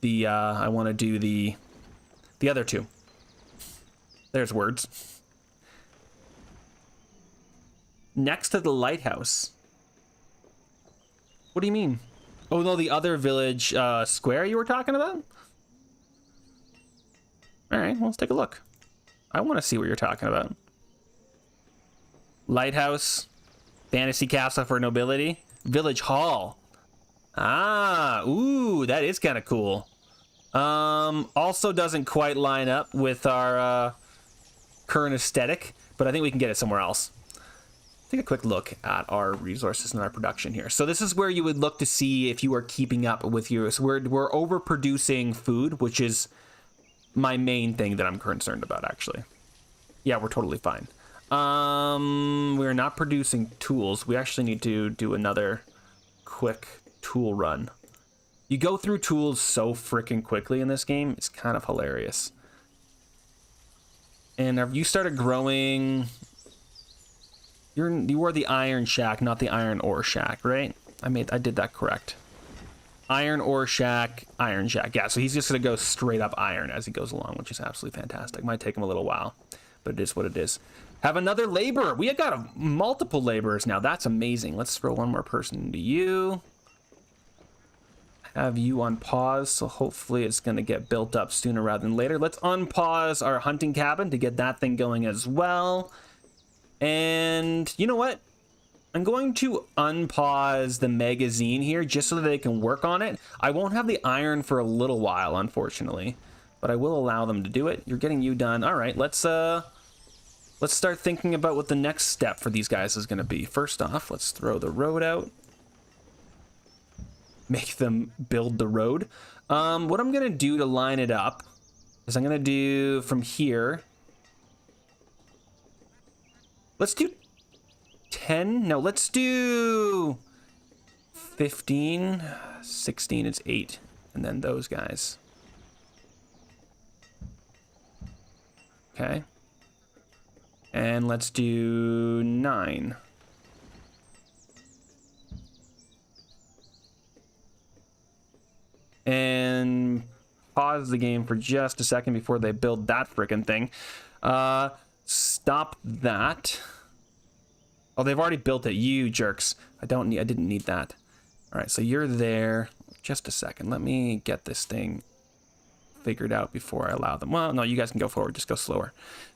I want to do the other 2. There's words. Next to the lighthouse. What do you mean? Oh no, the other village square you were talking about? All right, well, let's take a look. I want to see what you're talking about. Lighthouse, fantasy castle for nobility, village hall. Ah, ooh, that is kind of cool. Also doesn't quite line up with our current aesthetic, but I think we can get it somewhere else. Take a quick look at our resources and our production here. So this is where you would look to see if you are keeping up with your... So we're overproducing food, which is my main thing that I'm concerned about, actually. Yeah, we're totally fine. We're not producing tools. We actually need to do another quick tool run. You go through tools so freaking quickly in this game. It's kind of hilarious. And have you started growing... You are the iron shack, not the iron ore shack, right? I did that correct. Iron ore shack, iron shack. Yeah, so he's just gonna go straight up iron as he goes along, which is absolutely fantastic. Might take him a little while, but it is what it is. Have another laborer. We have got multiple laborers now. That's amazing. Let's throw one more person into you. Have you on pause, so hopefully it's gonna get built up sooner rather than later. Let's unpause our hunting cabin to get that thing going as well. And you know what? I'm going to unpause the magazine here just so that they can work on it. I won't have the iron for a little while, unfortunately, but I will allow them to do it. You're getting you done. All right, let's start thinking about what the next step for these guys is going to be. First off, let's throw the road out. Make them build the road. What I'm going to do to line it up is I'm going to do from here. Let's do 10. No, let's do 15. 16 is 8. And then those guys. Okay. And let's do 9. And pause the game for just a second before they build that frickin' thing. Stop that. Oh, they've already built it. You jerks. I didn't need that. All right, so you're there. Just a second. Let me get this thing figured out before I allow them. Well, no, you guys can go forward. Just go slower.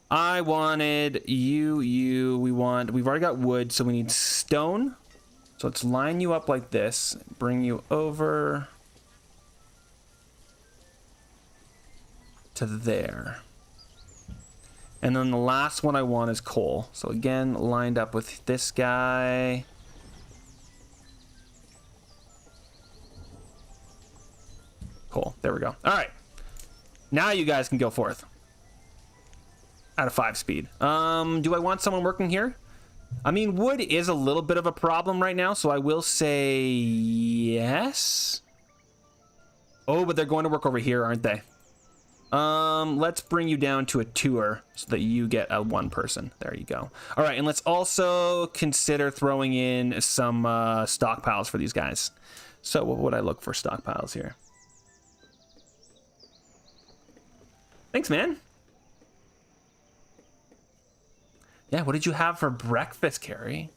I wanted you. We've already got wood, so we need stone. So let's line you up like this. Bring you over to there. And then the last one I want is coal. So again, lined up with this guy. Cool. There we go. All right. Now you guys can go forth. At a 5 speed. Do I want someone working here? I mean, wood is a little bit of a problem right now, so I will say yes. Oh, but they're going to work over here, aren't they? Let's bring you down to a 2er so that you get a 1 person. There you go. All right, and let's also consider throwing in some stockpiles for these guys. So what would I look for stockpiles here? Thanks, man. Yeah, what did you have for breakfast, Carrie?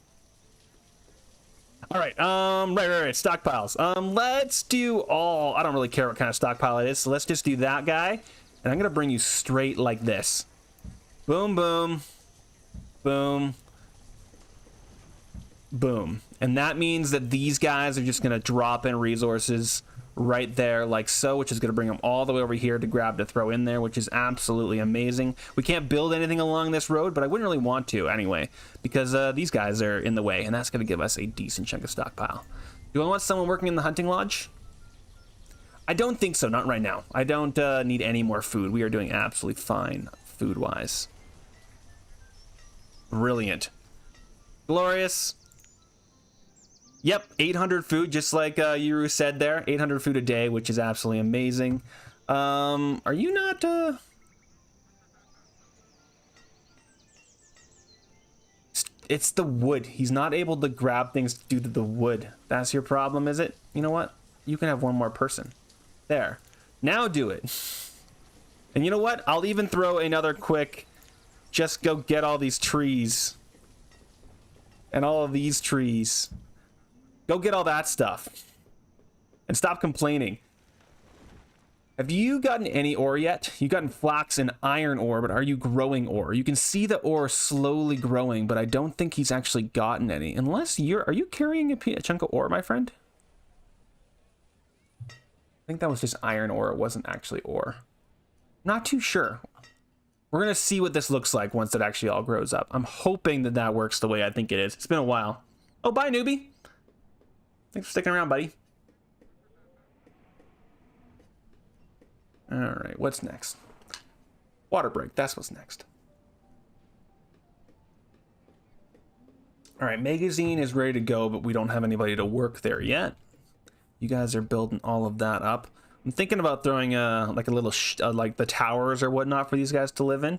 All right, right, stockpiles. Let's do all, I don't really care what kind of stockpile it is, so let's just do that guy. And I'm gonna bring you straight like this. Boom, boom, boom, boom. And that means that these guys are just gonna drop in resources right there like so, which is gonna bring them all the way over here to grab to throw in there, which is absolutely amazing. We can't build anything along this road, but I wouldn't really want to anyway, because these guys are in the way, and that's gonna give us a decent chunk of stockpile. Do I want someone working in the hunting lodge? I don't think so, not right now. I don't need any more food. We are doing absolutely fine food-wise. Brilliant. Glorious. Yep, 800 food, just like Yuru said there. 800 food a day, which is absolutely amazing. Are you not... It's the wood. He's not able to grab things due to the wood. That's your problem, is it? You know what? You can have one more person. There. Now do it. And you know what? I'll even throw another quick... Just go get all these trees. And all of these trees. Go get all that stuff. And stop complaining. Have you gotten any ore yet? You've gotten flax and iron ore, but are you growing ore? You can see the ore slowly growing, but I don't think he's actually gotten any. Unless are you carrying a chunk of ore, my friend? I think that was just iron ore. It wasn't actually ore. Not too sure. We're going to see what this looks like once it actually all grows up. I'm hoping that that works the way I think it is. It's been a while. Oh, bye, newbie. Thanks for sticking around, buddy. All right, what's next? Water break, that's what's next. All right, magazine is ready to go, but we don't have anybody to work there yet. You guys are building all of that up. I'm thinking about throwing like a little like the towers or whatnot for these guys to live in.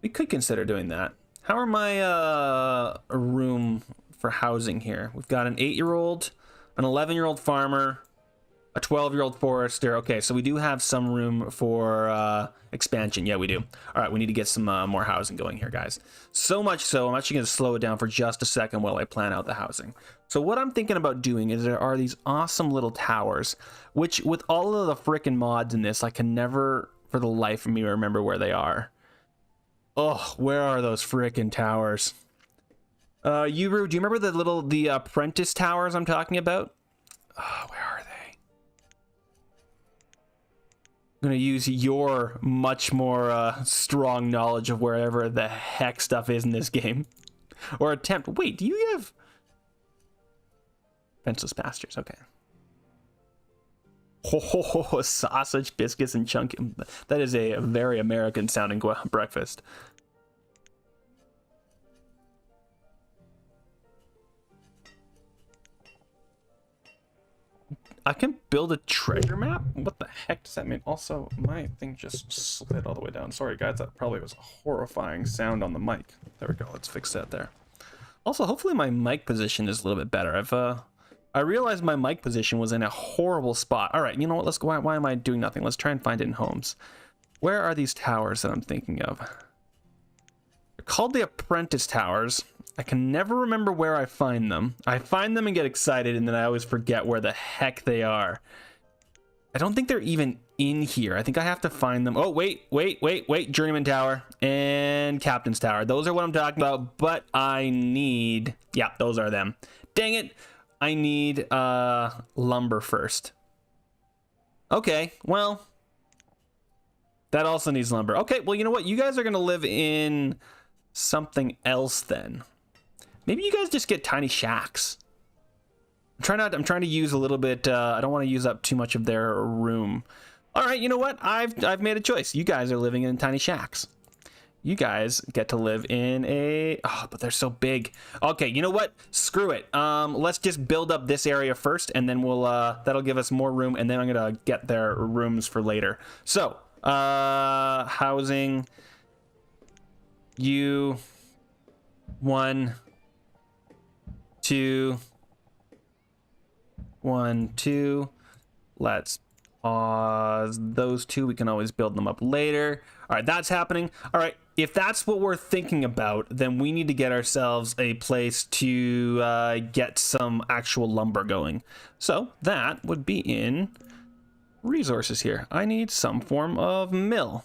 We could consider doing that. How are my room for housing here? We've got an 8-year-old, an 11-year-old farmer, a 12-year-old forester. Okay, so we do have some room for expansion. Yeah, we do. All right, we need to get some more housing going here, guys. So much so, I'm actually going to slow it down for just a second while I plan out the housing. So what I'm thinking about doing is there are these awesome little towers, which with all of the frickin' mods in this, I can never, for the life of me, remember where they are. Oh, where are those frickin' towers? Yuru, do you remember the apprentice towers I'm talking about? Oh, where are they? I'm going to use your much more strong knowledge of wherever the heck stuff is in this game. Or attempt. Wait, do you have... Fenceless pastures, okay. Oh, sausage, biscuits, and chunky. That is a very American sounding breakfast. I can build a treasure map? What the heck does that mean? Also, my thing just slid all the way down. Sorry, guys, that probably was a horrifying sound on the mic. There we go, let's fix that there. Also, hopefully my mic position is a little bit better. I realized my mic position was in a horrible spot. All right, you know what, let's go. Why am I doing nothing? Let's try and find it in homes. Where are these towers that I'm thinking of? They're called the apprentice towers. I can never remember where I find them. I find them and get excited, and then I always forget where the heck they are. I don't think they're even in here. I think I have to find them. Oh, wait. Journeyman Tower and Captain's Tower. Those are what I'm talking about, but I need... Yeah, those are them. Dang it. I need lumber first. Okay, well... That also needs lumber. Okay, well, you know what? You guys are going to live in something else then. Maybe you guys just get tiny shacks. I'm trying to use a little bit. I don't want to use up too much of their room. All right, you know what? I've made a choice. You guys are living in tiny shacks. You guys get to live in a... Oh, but they're so big. Okay, you know what? Screw it. Let's just build up this area first, and then we'll that'll give us more room, and then I'm gonna get their rooms for later. So, housing. You. 1, 2. 1, 2. Let's pause those two. We can always build them up later. All right, that's happening. All right, if that's what we're thinking about, then we need to get ourselves a place to get some actual lumber going. So that would be in resources here. I need some form of mill.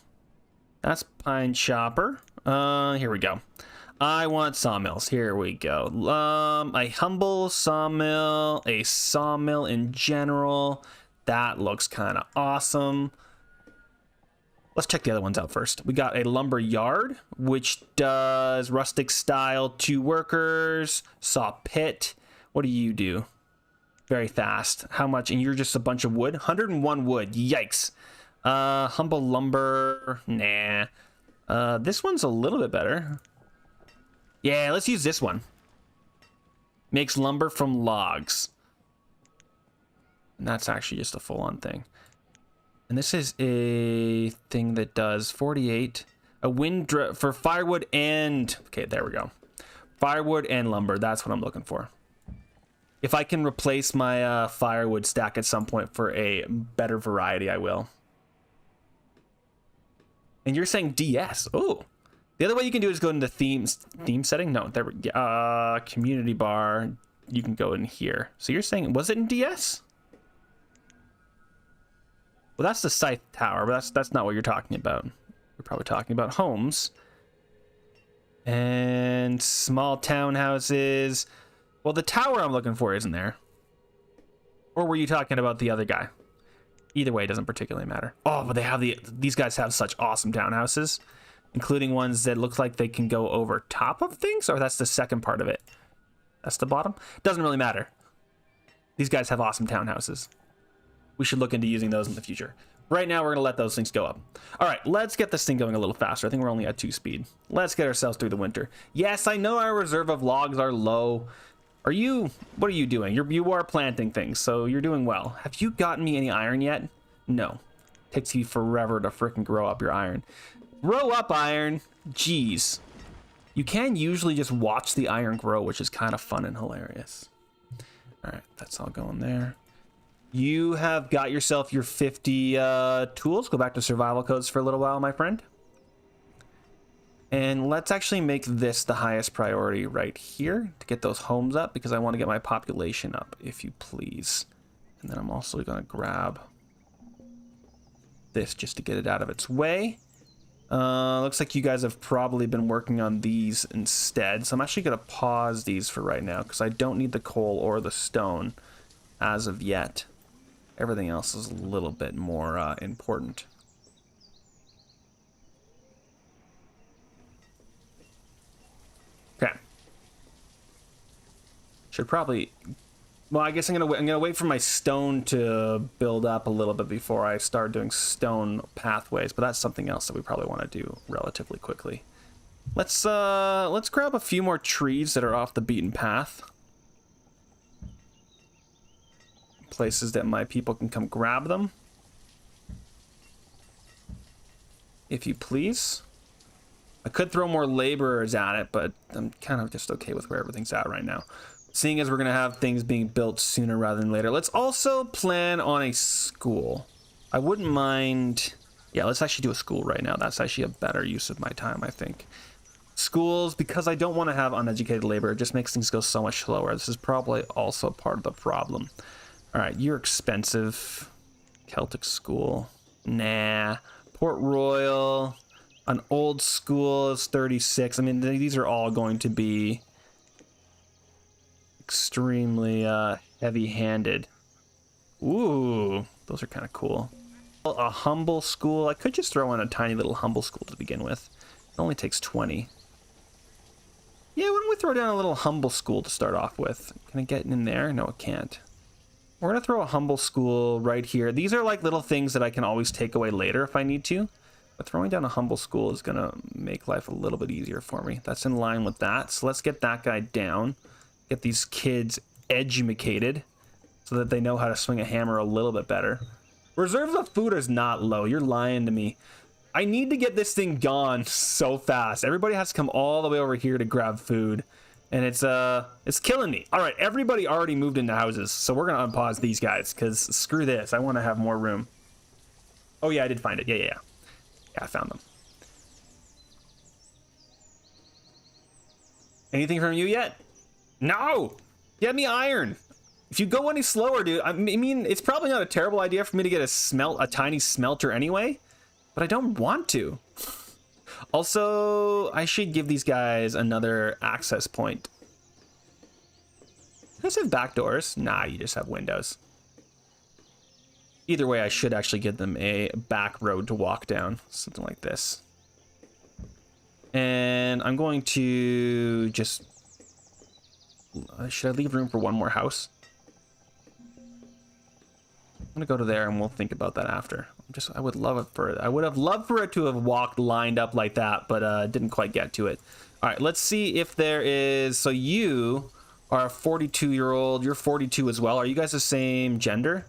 That's pine chopper. Here we go. I want sawmills. Here we go. A humble sawmill, a sawmill in general. That looks kind of awesome. Let's check the other ones out first. We got a lumber yard, which does rustic style, 2 workers, saw pit. What do you do? Very fast. How much? And you're just a bunch of wood? 101 wood. Yikes. Humble lumber. Nah. This one's a little bit better. Yeah, let's use this one. Makes lumber from logs. And that's actually just a full-on thing. And this is a thing that does 48. A wind for firewood and... Okay, there we go. Firewood and lumber. That's what I'm looking for. If I can replace my firewood stack at some point for a better variety, I will. And you're saying DS. Oh. The other way you can do it is go into theme setting. No, there we go. Community bar. You can go in here. So you're saying, was it in DS? Well, that's the Scythe Tower, but that's not what you're talking about. We're probably talking about homes. And small townhouses. Well, the tower I'm looking for isn't there. Or were you talking about the other guy? Either way, it doesn't particularly matter. Oh, but they have these guys have such awesome townhouses, including ones that look like they can go over top of things, or that's the second part of it. That's the bottom. Doesn't really matter. These guys have awesome townhouses. We should look into using those in the future. Right now, we're going to let those things go up. All right, let's get this thing going a little faster. I think we're only at 2 speed. Let's get ourselves through the winter. Yes, I know our reserve of logs are low. What are you doing? You are planting things, so you're doing well. Have you gotten me any iron yet? No. Takes you forever to freaking grow up your iron. Grow up, iron. Jeez. You can usually just watch the iron grow, which is kind of fun and hilarious. All right, that's all going there. You have got yourself your 50 tools. Go back to survival codes for a little while, my friend. And let's actually make this the highest priority right here to get those homes up, because I want to get my population up, if you please. And then I'm also going to grab this just to get it out of its way. Looks like you guys have probably been working on these instead. So I'm actually going to pause these for right now, because I don't need the coal or the stone as of yet. Everything else is a little bit more important. Okay. Should probably... Well, I guess I'm gonna wait for my stone to build up a little bit before I start doing stone pathways, but that's something else that we probably want to do relatively quickly. Let's grab a few more trees that are off the beaten path. Places that my people can come grab them. If you please. I could throw more laborers at it, but I'm kind of just okay with where everything's at right now. Seeing as we're going to have things being built sooner rather than later. Let's also plan on a school. I wouldn't mind... Yeah, let's actually do a school right now. That's actually a better use of my time, I think. Schools, because I don't want to have uneducated labor, it just makes things go so much slower. This is probably also part of the problem. All right, you're expensive. Celtic school. Nah. Port Royal... An old school is 36. I mean, these are all going to be extremely heavy-handed. Ooh, those are kind of cool. A humble school. I could just throw in a tiny little humble school to begin with. It only takes 20. Yeah, why don't we throw down a little humble school to start off with? Can I get in there? No, it can't. We're going to throw a humble school right here. These are like little things that I can always take away later if I need to. But throwing down a humble school is going to make life a little bit easier for me. That's in line with that. So let's get that guy down. Get these kids educated so that they know how to swing a hammer a little bit better. Reserves of food is not low. You're lying to me. I need to get this thing gone so fast. Everybody has to come all the way over here to grab food. And it's killing me. All right, everybody already moved into houses. So we're going to unpause these guys because screw this. I want to have more room. Oh, yeah, I did find it. Yeah. Yeah, I found them. Anything from you yet? No! Get me iron! If you go any slower, dude, I mean, it's probably not a terrible idea for me to get a tiny smelter anyway, but I don't want to. Also, I should give these guys another access point. You guys have back doors? Nah, you just have windows. Either way, I should actually give them a back road to walk down. Something like this. And I'm going to just... should I leave room for one more house? I'm going to go to there and we'll think about that after. I would love it for it. I would have loved for it to have walked lined up like that, but didn't quite get to it. All right, let's see if there is... So you are a 42-year-old. You're 42 as well. Are you guys the same gender?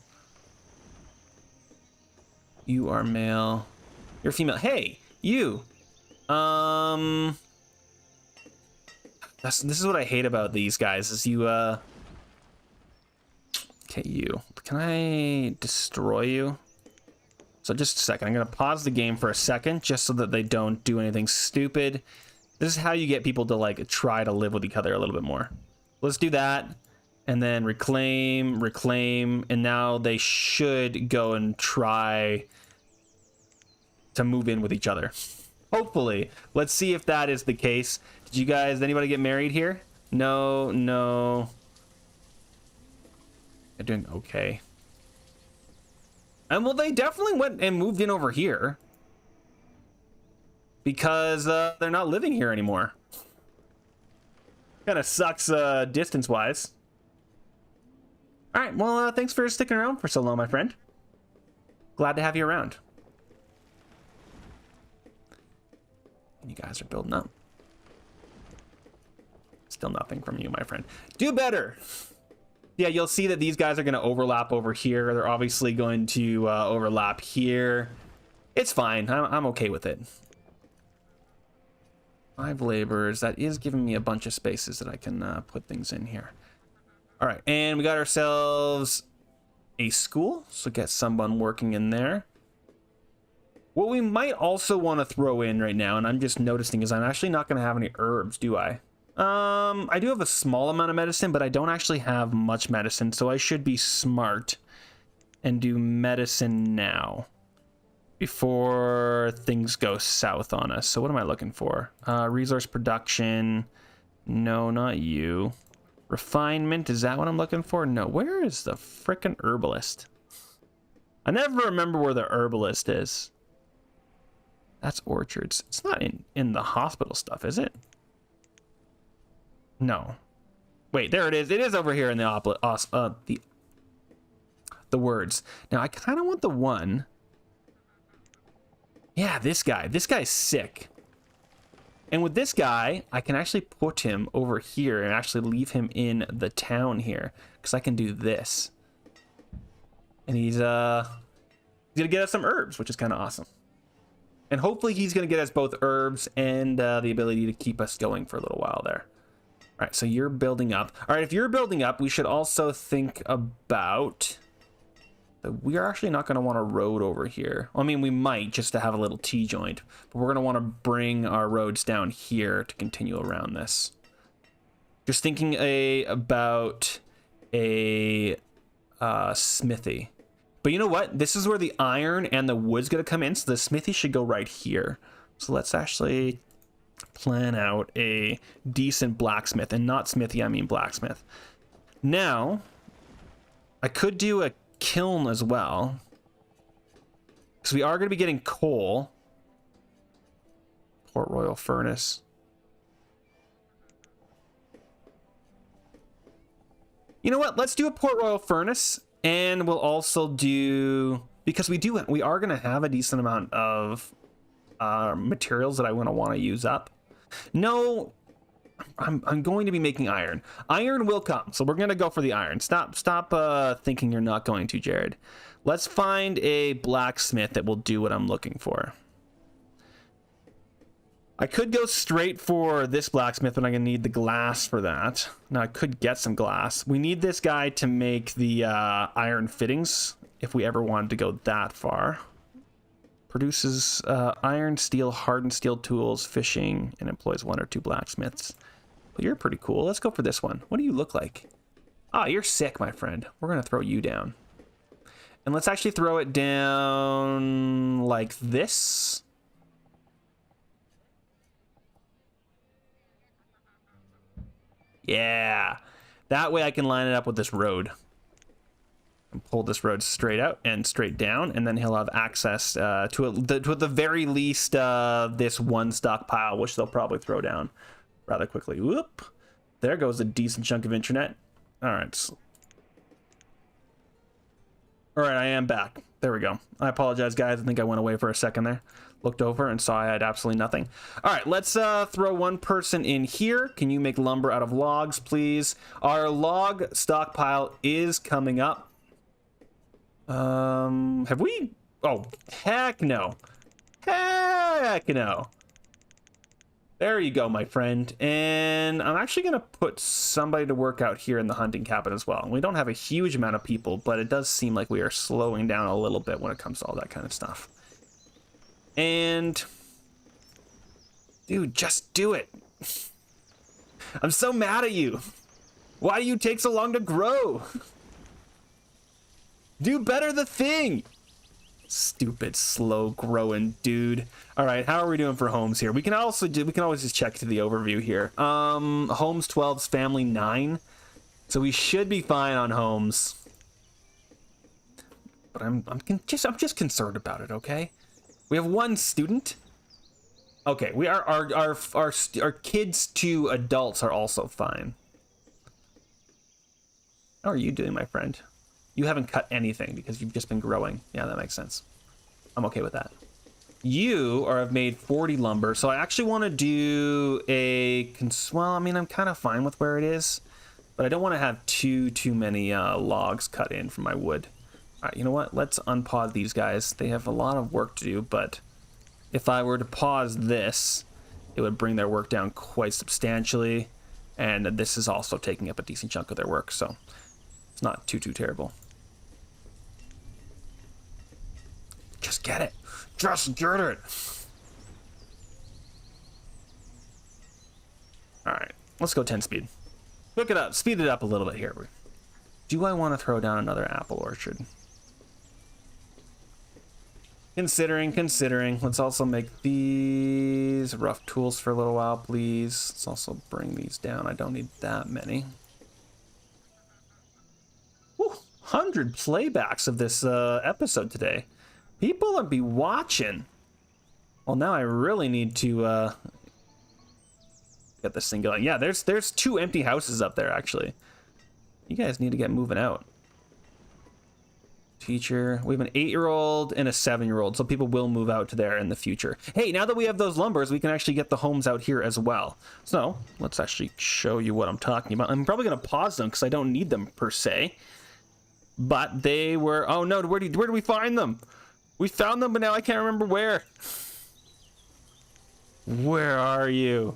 You are male. You're female. Hey, you. This is what I hate about these guys. Is you. Okay, you. Can I destroy you? So just a second. I'm gonna pause the game for a second, just so that they don't do anything stupid. This is how you get people to like try to live with each other a little bit more. Let's do that. And then reclaim, reclaim, and now they should go and try to move in with each other. Hopefully. Let's see if that is the case. Did you guys, anybody get married here? No, no. They're doing okay. And well, they definitely went and moved in over here. Because they're not living here anymore. Kind of sucks distance-wise. All right, well, thanks for sticking around for so long, my friend. Glad to have you around. You guys are building up. Still nothing from you, my friend. Do better. Yeah, you'll see that these guys are going to overlap over here. They're obviously going to overlap here. It's fine. I'm okay with it. 5 laborers. That is giving me a bunch of spaces that I can put things in here. All right, and we got ourselves a school, so get someone working in there. What we might also want to throw in right now, and I'm just noticing, is I'm actually not going to have any herbs, do I? I do have a small amount of medicine, but I don't actually have much medicine, so I should be smart and do medicine now before things go south on us. So what am I looking for? Resource production. No, not you. Refinement, is that what I'm looking for? No, where is the frickin' herbalist? I never remember where the herbalist is. That's orchards. It's not in the hospital stuff, is it? No. Wait, there it is. It is over here in the words. Now, I kind of want the one. Yeah, this guy. This guy's sick. And with this guy, I can actually put him over here and actually leave him in the town here, because I can do this. And he's gonna get us some herbs, which is kind of awesome. And hopefully he's gonna get us both herbs and the ability to keep us going for a little while there. All right, so you're building up. All right, if you're building up, we should also think about that we are actually not going to want a road over here. I mean, we might just to have a little T-joint, but we're going to want to bring our roads down here to continue around this. Just thinking about a smithy. But you know what? This is where the iron and the wood's going to come in, so the smithy should go right here. So let's actually plan out a decent blacksmith, and not smithy, I mean blacksmith. Now, I could do a kiln as well, because we are going to be getting coal. Port Royal furnace. You know what? Let's do a Port Royal furnace, and we'll also do, because we are going to have a decent amount of materials that I want to use up. No, I'm going to be making iron. Iron will come, so we're going to go for the iron. Stop thinking you're not going to, Jared. Let's find a blacksmith that will do what I'm looking for. I could go straight for this blacksmith, but I'm going to need the glass for that. Now, I could get some glass. We need this guy to make the iron fittings, if we ever wanted to go that far. Produces iron, steel, hardened steel tools, fishing, and employs 1 or 2 blacksmiths. Well, you're pretty cool. Let's go for this one. What do you look like? Ah, you're sick, my friend. We're going to throw you down. And let's actually throw it down like this. Yeah. That way I can line it up with this road. And pull this road straight out and straight down, and then he'll have access to at the very least this one stockpile, which they'll probably throw down rather quickly. Whoop! There goes a decent chunk of internet. All right. All right, I am back. There we go. I apologize, guys. I think I went away for a second there. Looked over and saw I had absolutely nothing. All right, let's throw one person in here. Can you make lumber out of logs, please? Our log stockpile is coming up. Have we? Oh, heck no. Heck no. There you go, my friend. And I'm actually going to put somebody to work out here in the hunting cabin as well. We don't have a huge amount of people, but it does seem like we are slowing down a little bit when it comes to all that kind of stuff. And dude, just do it. I'm so mad at you. Why do you take so long to grow? Do better the thing. Stupid slow growing dude. All right, how are we doing for homes here? We can always just check to the overview here. Homes 12's family 9. So we should be fine on homes. But I'm just concerned about it, okay? We have 1 student. Okay, we are our kids to adults are also fine. How are you doing, my friend? You haven't cut anything because you've just been growing. Yeah, that makes sense. I'm okay with that. You have made 40 lumber, so I actually want to do a... Well, I mean, I'm kind of fine with where it is, but I don't want to have too many logs cut in from my wood. All right, you know what? Let's unpod these guys. They have a lot of work to do, but if I were to pause this, it would bring their work down quite substantially, and this is also taking up a decent chunk of their work, so it's not too terrible. Just get it. Just get it. All right, let's go 10 speed. Look it up. Speed it up a little bit here. Do I want to throw down another apple orchard? Considering. Let's also make these rough tools for a little while, please. Let's also bring these down. I don't need that many. Woo, 100 playbacks of this episode today. People will be watching. Well, now I really need to get this thing going. Yeah, there's 2 empty houses up there, actually. You guys need to get moving out. Teacher. We have an 8-year-old and a 7-year-old, so people will move out to there in the future. Hey, now that we have those lumbers, we can actually get the homes out here as well. So let's actually show you what I'm talking about. I'm probably going to pause them because I don't need them per se. But they were... Oh, no, where do we find them? We found them, but now I can't remember where. Where are you?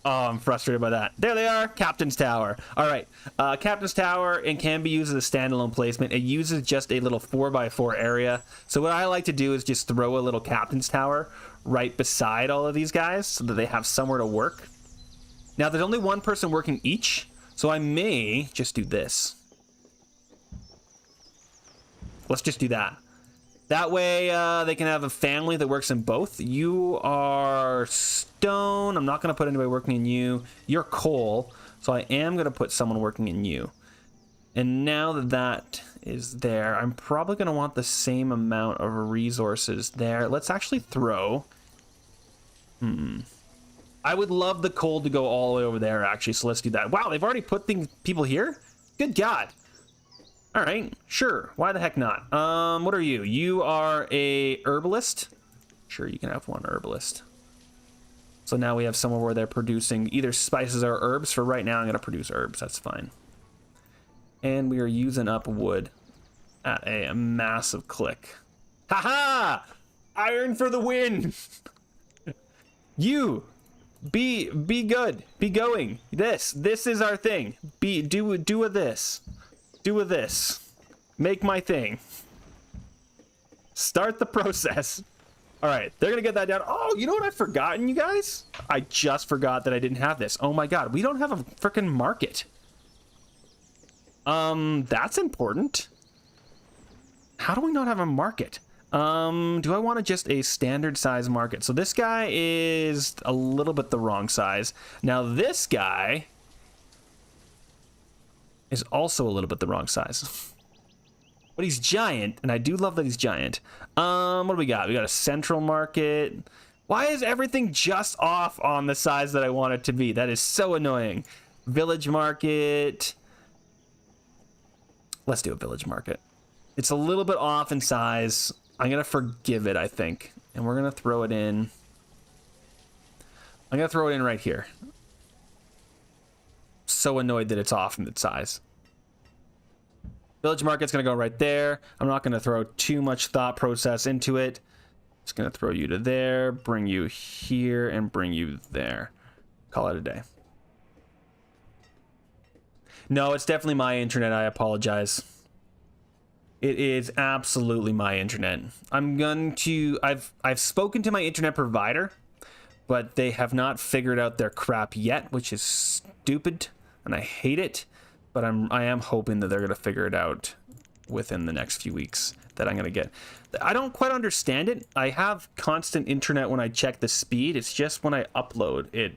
Oh, I'm frustrated by that. There they are, Captain's Tower. All right, Captain's Tower, and can be used as a standalone placement. It uses just a little 4x4 area. So what I like to do is just throw a little Captain's Tower right beside all of these guys so that they have somewhere to work. Now, there's only 1 person working each, so I may just do this. Let's just do that. That way, they can have a family that works in both. You are stone. I'm not going to put anybody working in you. You're coal, so I am going to put someone working in you. And now that that is there, I'm probably going to want the same amount of resources there. Let's actually throw... I would love the coal to go all the way over there, actually, so let's do that. Wow, they've already put people here? Good God. All right, sure. Why the heck not? What are you? You are a herbalist? Sure, you can have 1 herbalist. So now we have somewhere where they're producing either spices or herbs. For right now, I'm going to produce herbs. That's fine. And we are using up wood at a massive click. Ha-ha! Iron for the win! You! Be good. Be going. This is our thing. Do with this. Do with this. Make my thing. Start the process. All right, they're gonna get that down. Oh, you know what I've forgotten, you guys? I just forgot that I didn't have this. Oh my God, we don't have a freaking market. That's important. How do we not have a market? Do I want just a standard size market? So this guy is a little bit the wrong size. Now this guy is also a little bit the wrong size. But he's giant, and I do love that he's giant. What do we got? We got a central market. Why is everything just off on the size that I want it to be? That is so annoying. Village market. Let's do a village market. It's a little bit off in size. I'm going to forgive it, I think. And we're going to throw it in. I'm going to throw it in right here. So annoyed that it's off in its size. Village market's going to go right there. I'm not going to throw too much thought process into it. Just going to throw you to there, bring you here, and bring you there. Call it a day. No, it's definitely my internet. I apologize. It is absolutely my internet. I've spoken to my internet provider, but they have not figured out their crap yet, which is stupid. and I hate it, but I am hoping that they're going to figure it out within the next few weeks, that I'm going to get. I don't quite understand it. I have constant internet when I check the speed. It's just when I upload, it